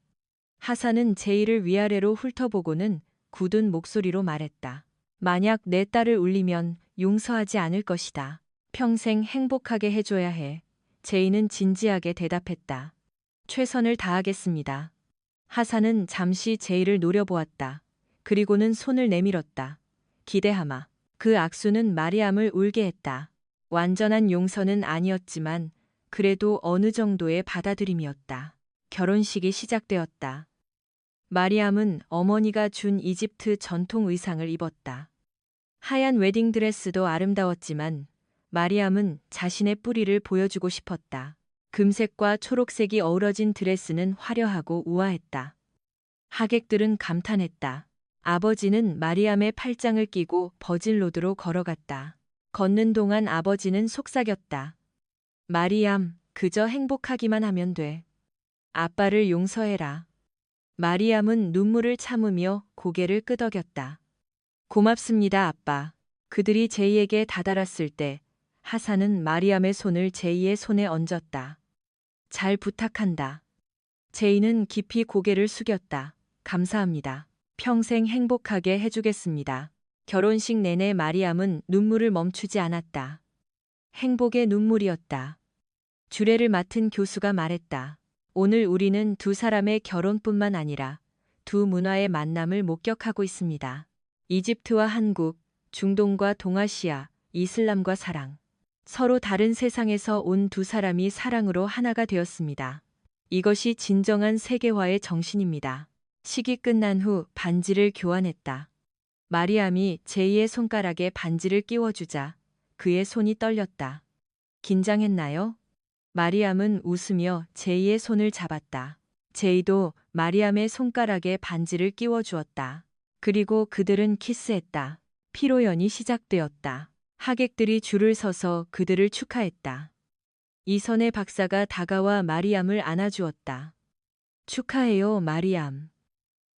하산은 제이를 위아래로 훑어보고는 굳은 목소리로 말했다. 만약 내 딸을 울리면 용서하지 않을 것이다. 평생 행복하게 해줘야 해. 제이는 진지하게 대답했다. 최선을 다하겠습니다. 하산은 잠시 제이를 노려보았다. 그리고는 손을 내밀었다. 기대하마. 그 악수는 마리암을 울게 했다. 완전한 용서는 아니었지만 그래도 어느 정도의 받아들임이었다. 결혼식이 시작되었다. 마리암은 어머니가 준 이집트 전통 의상을 입었다. 하얀 웨딩드레스도 아름다웠지만 마리암은 자신의 뿌리를 보여주고 싶었다. 금색과 초록색이 어우러진 드레스는 화려하고 우아했다. 하객들은 감탄했다. 아버지는 마리암의 팔짱을 끼고 버진로드로 걸어갔다. 걷는 동안 아버지는 속삭였다. 마리암, 그저 행복하기만 하면 돼. 아빠를 용서해라. 마리암은 눈물을 참으며 고개를 끄덕였다. 고맙습니다, 아빠. 그들이 제이에게 다다랐을 때 하산은 마리암의 손을 제이의 손에 얹었다. 잘 부탁한다. 제이는 깊이 고개를 숙였다. 감사합니다. 평생 행복하게 해주겠습니다. 결혼식 내내 마리암은 눈물을 멈추지 않았다. 행복의 눈물이었다. 주례를 맡은 교수가 말했다. 오늘 우리는 두 사람의 결혼뿐만 아니라 두 문화의 만남을 목격하고 있습니다. 이집트와 한국, 중동과 동아시아, 이슬람과 사랑. 서로 다른 세상에서 온 두 사람이 사랑으로 하나가 되었습니다. 이것이 진정한 세계화의 정신입니다. 식이 끝난 후 반지를 교환했다. 마리암이 제이의 손가락에 반지를 끼워주자 그의 손이 떨렸다. 긴장했나요? 마리암은 웃으며 제이의 손을 잡았다. 제이도 마리암의 손가락에 반지를 끼워주었다. 그리고 그들은 키스했다. 피로연이 시작되었다. 하객들이 줄을 서서 그들을 축하했다. 이선의 박사가 다가와 마리암을 안아주었다. 축하해요, 마리암.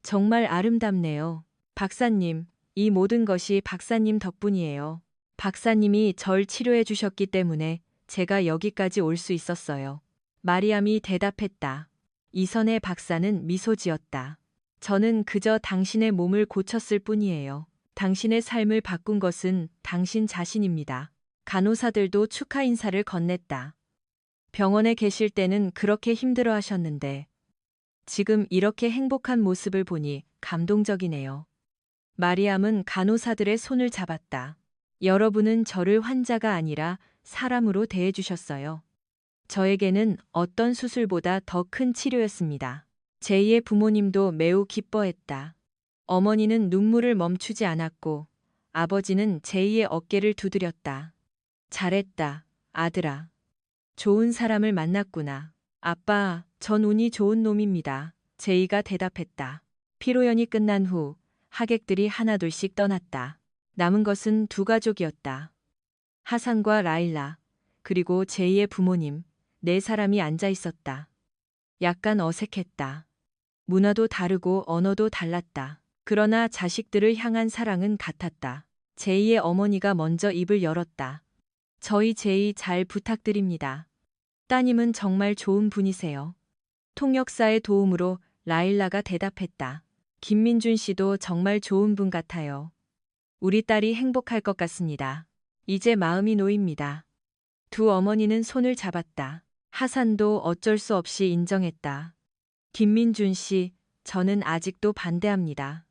정말 아름답네요. 박사님, 이 모든 것이 박사님 덕분이에요. 박사님이 절 치료해 주셨기 때문에 제가 여기까지 올 수 있었어요. 마리암이 대답했다. 이선의 박사는 미소 지었다. 저는 그저 당신의 몸을 고쳤을 뿐이에요. 당신의 삶을 바꾼 것은 당신 자신입니다. 간호사들도 축하 인사를 건넸다. 병원에 계실 때는 그렇게 힘들어 하셨는데 지금 이렇게 행복한 모습을 보니 감동적이네요. 마리암은 간호사들의 손을 잡았다. 여러분은 저를 환자가 아니라 사람으로 대해주셨어요. 저에게는 어떤 수술보다 더 큰 치료였습니다. 제이의 부모님도 매우 기뻐했다. 어머니는 눈물을 멈추지 않았고 아버지는 제이의 어깨를 두드렸다. 잘했다, 아들아. 좋은 사람을 만났구나. 아빠, 전 운이 좋은 놈입니다. 제이가 대답했다. 피로연이 끝난 후 하객들이 하나둘씩 떠났다. 남은 것은 두 가족이었다. 하산과 라일라, 그리고 제이의 부모님, 네 사람이 앉아 있었다. 약간 어색했다. 문화도 다르고 언어도 달랐다. 그러나 자식들을 향한 사랑은 같았다. 제이의 어머니가 먼저 입을 열었다. 저희 제이 잘 부탁드립니다. 따님은 정말 좋은 분이세요. 통역사의 도움으로 라일라가 대답했다. 김민준 씨도 정말 좋은 분 같아요. 우리 딸이 행복할 것 같습니다. 이제 마음이 놓입니다. 두 어머니는 손을 잡았다. 하산도 어쩔 수 없이 인정했다. 김민준 씨, 저는 아직도 반대합니다.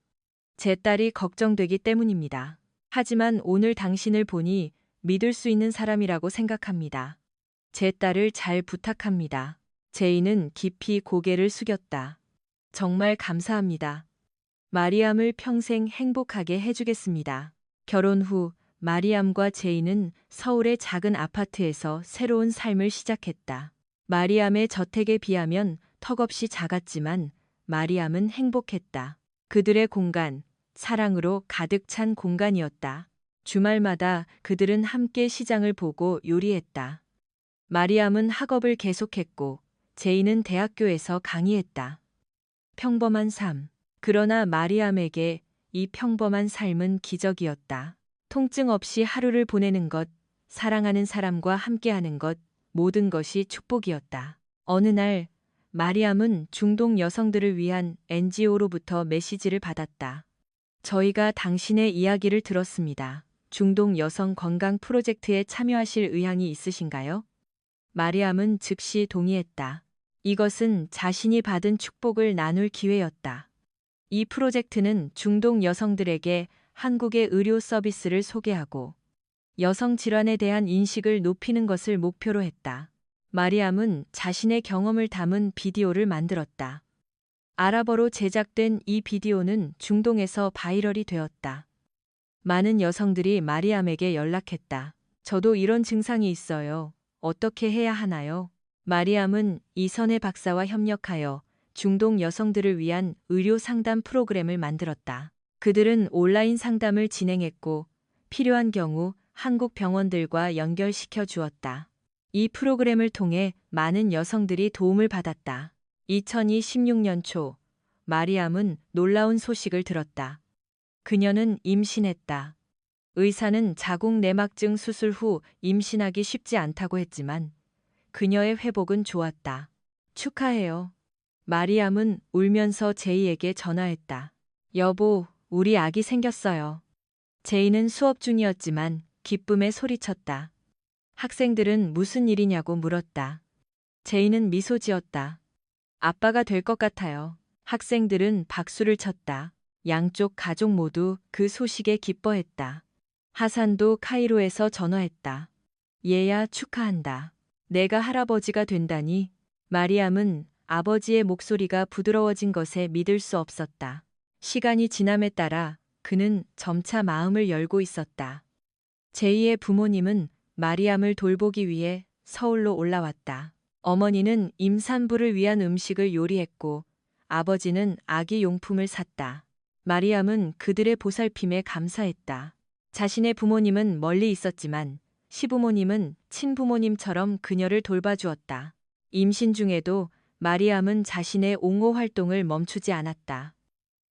제 딸이 걱정되기 때문입니다. 하지만 오늘 당신을 보니 믿을 수 있는 사람이라고 생각합니다. 제 딸을 잘 부탁합니다. 제이는 깊이 고개를 숙였다. 정말 감사합니다. 마리암을 평생 행복하게 해주겠습니다. 결혼 후 마리암과 제이는 서울의 작은 아파트에서 새로운 삶을 시작했다. 마리암의 저택에 비하면 턱없이 작았지만 마리암은 행복했다. 그들의 공간, 사랑으로 가득 찬 공간이었다. 주말마다 그들은 함께 시장을 보고 요리했다. 마리암은 학업을 계속했고 제이는 대학교에서 강의했다. 평범한 삶. 그러나 마리암에게 이 평범한 삶은 기적이었다. 통증 없이 하루를 보내는 것, 사랑하는 사람과 함께하는 것, 모든 것이 축복이었다. 어느 날 마리암은 중동 여성들을 위한 NGO로부터 메시지를 받았다. 저희가 당신의 이야기를 들었습니다. 중동 여성 건강 프로젝트에 참여하실 의향이 있으신가요? 마리암은 즉시 동의했다. 이것은 자신이 받은 축복을 나눌 기회였다. 이 프로젝트는 중동 여성들에게 한국의 의료 서비스를 소개하고 여성 질환에 대한 인식을 높이는 것을 목표로 했다. 마리암은 자신의 경험을 담은 비디오를 만들었다. 아랍어로 제작된 이 비디오는 중동에서 바이럴이 되었다. 많은 여성들이 마리암에게 연락했다. 저도 이런 증상이 있어요. 어떻게 해야 하나요? 마리암은 이선혜 박사와 협력하여 중동 여성들을 위한 의료 상담 프로그램을 만들었다. 그들은 온라인 상담을 진행했고 필요한 경우 한국 병원들과 연결시켜 주었다. 이 프로그램을 통해 많은 여성들이 도움을 받았다. 2016년 초 마리암은 놀라운 소식을 들었다. 그녀는 임신했다. 의사는 자궁 내막증 수술 후 임신하기 쉽지 않다고 했지만 그녀의 회복은 좋았다. 축하해요. 마리암은 울면서 제이에게 전화했다. 여보, 우리 아기 생겼어요. 제이는 수업 중이었지만 기쁨에 소리쳤다. 학생들은 무슨 일이냐고 물었다. 제이는 미소 지었다. 아빠가 될 것 같아요. 학생들은 박수를 쳤다. 양쪽 가족 모두 그 소식에 기뻐했다. 하산도 카이로에서 전화했다. 얘야, 축하한다. 내가 할아버지가 된다니. 마리암은 아버지의 목소리가 부드러워진 것에 믿을 수 없었다. 시간이 지남에 따라 그는 점차 마음을 열고 있었다. 제이의 부모님은 마리암을 돌보기 위해 서울로 올라왔다. 어머니는 임산부를 위한 음식을 요리했고 아버지는 아기 용품을 샀다. 마리암은 그들의 보살핌에 감사했다. 자신의 부모님은 멀리 있었지만 시부모님은 친부모님처럼 그녀를 돌봐주었다. 임신 중에도 마리암은 자신의 옹호 활동을 멈추지 않았다.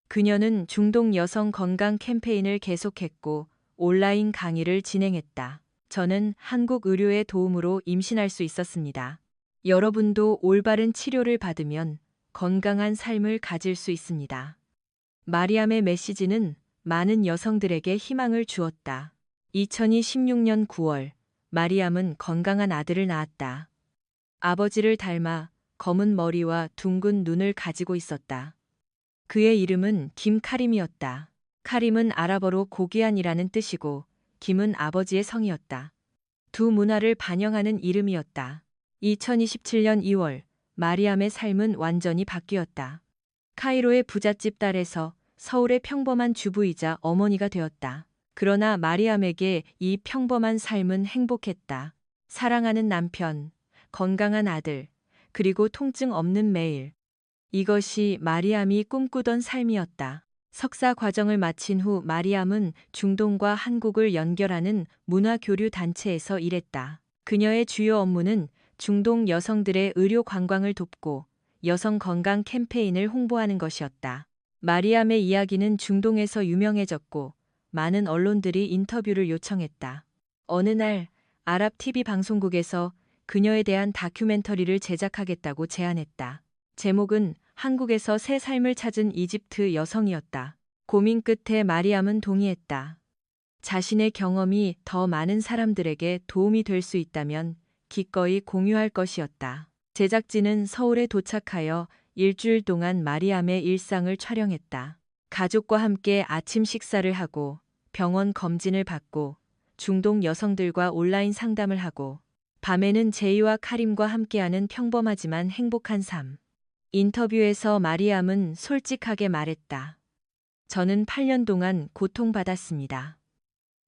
그녀는 중동 여성 건강 캠페인을 계속했고 온라인 강의를 진행했다. 저는 한국 의료의 도움으로 임신할 수 있었습니다. 여러분도 올바른 치료를 받으면 건강한 삶을 가질 수 있습니다. 마리암의 메시지는 많은 여성들에게 희망을 주었다. 2016년 9월, 마리암은 건강한 아들을 낳았다. 아버지를 닮아 검은 머리와 둥근 눈을 가지고 있었다. 그의 이름은 김카림이었다. 카림은 아랍어로 고귀한이라는 뜻이고 김은 아버지의 성이었다. 두 문화를 반영하는 이름이었다. 2027년 2월, 마리암의 삶은 완전히 바뀌었다. 카이로의 부잣집 딸에서 서울의 평범한 주부이자 어머니가 되었다. 그러나 마리암에게 이 평범한 삶은 행복했다. 사랑하는 남편, 건강한 아들, 그리고 통증 없는 매일. 이것이 마리암이 꿈꾸던 삶이었다. 석사 과정을 마친 후 마리암은 중동과 한국을 연결하는 문화교류 단체에서 일했다. 그녀의 주요 업무는 중동 여성들의 의료 관광을 돕고 여성 건강 캠페인을 홍보하는 것이었다. 마리암의 이야기는 중동에서 유명해졌고 많은 언론들이 인터뷰를 요청했다. 어느 날 아랍 TV 방송국에서 그녀에 대한 다큐멘터리를 제작하겠다고 제안했다. 제목은 한국에서 새 삶을 찾은 이집트 여성이었다. 고민 끝에 마리암은 동의했다. 자신의 경험이 더 많은 사람들에게 도움이 될 수 있다면 기꺼이 공유할 것이었다. 제작진은 서울에 도착하여 일주일 동안 마리암의 일상을 촬영했다. 가족과 함께 아침 식사를 하고 병원 검진을 받고 중동 여성들과 온라인 상담을 하고 밤에는 제이와 카림과 함께하는 평범하지만 행복한 삶. 인터뷰에서 마리암은 솔직하게 말했다. 저는 8년 동안 고통받았습니다.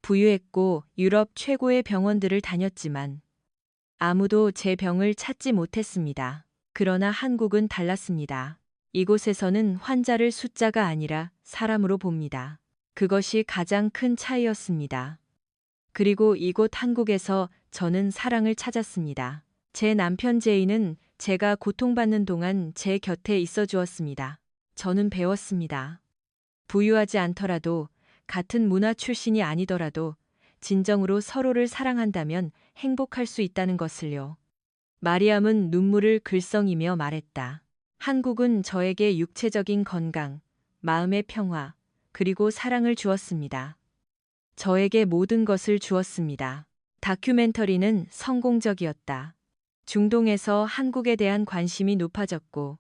부유했고 유럽 최고의 병원들을 다녔지만 아무도 제 병을 찾지 못했습니다. 그러나 한국은 달랐습니다. 이곳에서는 환자를 숫자가 아니라 사람으로 봅니다. 그것이 가장 큰 차이였습니다. 그리고 이곳 한국에서 저는 사랑을 찾았습니다. 제 남편 제이는 제가 고통받는 동안 제 곁에 있어 주었습니다. 저는 배웠습니다. 부유하지 않더라도, 같은 문화 출신이 아니더라도 진정으로 서로를 사랑한다면 행복할 수 있다는 것을요. 마리암은 눈물을 글썽이며 말했다. 한국은 저에게 육체적인 건강, 마음의 평화, 그리고 사랑을 주었습니다. 저에게 모든 것을 주었습니다. 다큐멘터리는 성공적이었다. 중동에서 한국에 대한 관심이 높아졌고,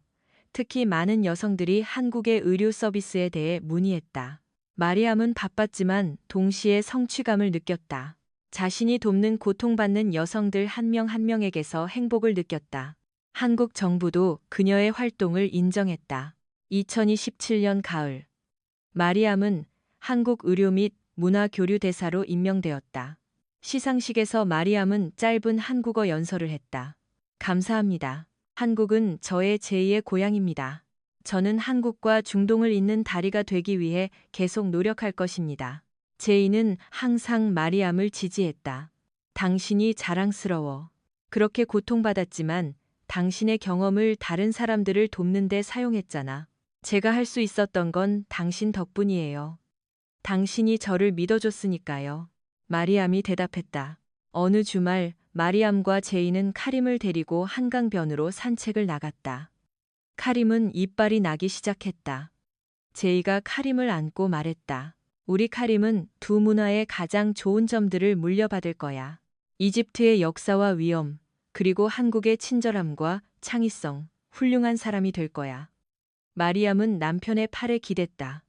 특히 많은 여성들이 한국의 의료 서비스에 대해 문의했다. 마리암은 바빴지만 동시에 성취감을 느꼈다. 자신이 돕는 고통받는 여성들 한 명 한 명에게서 행복을 느꼈다. 한국 정부도 그녀의 활동을 인정했다. 2027년 가을, 마리암은 한국 의료 및 문화 교류 대사로 임명되었다. 시상식에서 마리암은 짧은 한국어 연설을 했다. 감사합니다. 한국은 저의 제2의 고향입니다. 저는 한국과 중동을 잇는 다리가 되기 위해 계속 노력할 것입니다. 제이는 항상 마리암을 지지했다. 당신이 자랑스러워. 그렇게 고통받았지만 당신의 경험을 다른 사람들을 돕는 데 사용했잖아. 제가 할 수 있었던 건 당신 덕분이에요. 당신이 저를 믿어줬으니까요. 마리암이 대답했다. 어느 주말 마리암과 제이는 카림을 데리고 한강변으로 산책을 나갔다. 카림은 이빨이 나기 시작했다. 제이가 카림을 안고 말했다. 우리 카림은 두 문화의 가장 좋은 점들을 물려받을 거야. 이집트의 역사와 위엄, 그리고 한국의 친절함과 창의성, 훌륭한 사람이 될 거야. 마리암은 남편의 팔에 기댔다.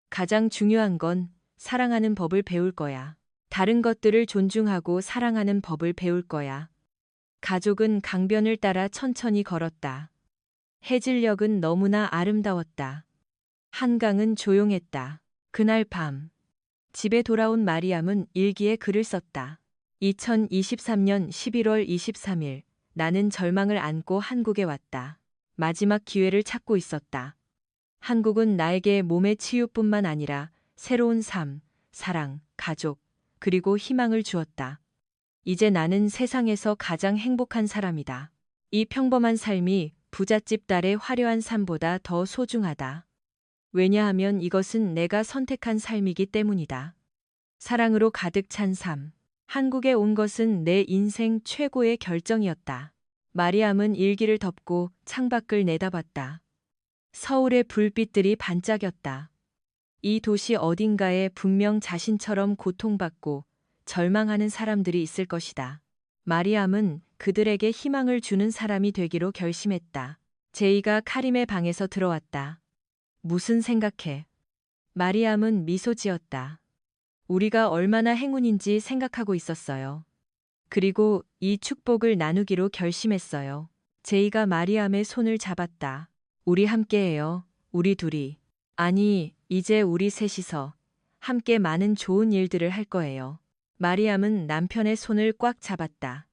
가장 중요한 건 사랑하는 법을 배울 거야. 다른 것들을 존중하고 사랑하는 법을 배울 거야. 가족은 강변을 따라 천천히 걸었다. 해질녘은 너무나 아름다웠다. 한강은 조용했다. 그날 밤, 집에 돌아온 마리암은 일기에 글을 썼다. 2023년 11월 23일, 나는 절망을 안고 한국에 왔다. 마지막 기회를 찾고 있었다. 한국은 나에게 몸의 치유뿐만 아니라 새로운 삶, 사랑, 가족, 그리고 희망을 주었다. 이제 나는 세상에서 가장 행복한 사람이다. 이 평범한 삶이 부잣집 딸의 화려한 삶보다 더 소중하다. 왜냐하면 이것은 내가 선택한 삶이기 때문이다. 사랑으로 가득 찬 삶. 한국에 온 것은 내 인생 최고의 결정이었다. 마리암은 일기를 덮고 창밖을 내다봤다. 서울의 불빛들이 반짝였다. 이 도시 어딘가에 분명 자신처럼 고통받고 절망하는 사람들이 있을 것이다. 마리암은 그들에게 희망을 주는 사람이 되기로 결심했다. 제이가 카림의 방에서 들어왔다. 무슨 생각해? 마리암은 미소 지었다. 우리가 얼마나 행운인지 생각하고 있었어요. 그리고 이 축복을 나누기로 결심했어요. 제이가 마리암의 손을 잡았다. 우리 함께해요. 우리 둘이. 아니, 이제 우리 셋이서 함께 많은 좋은 일들을 할 거예요. 마리암은 남편의 손을 꽉 잡았다.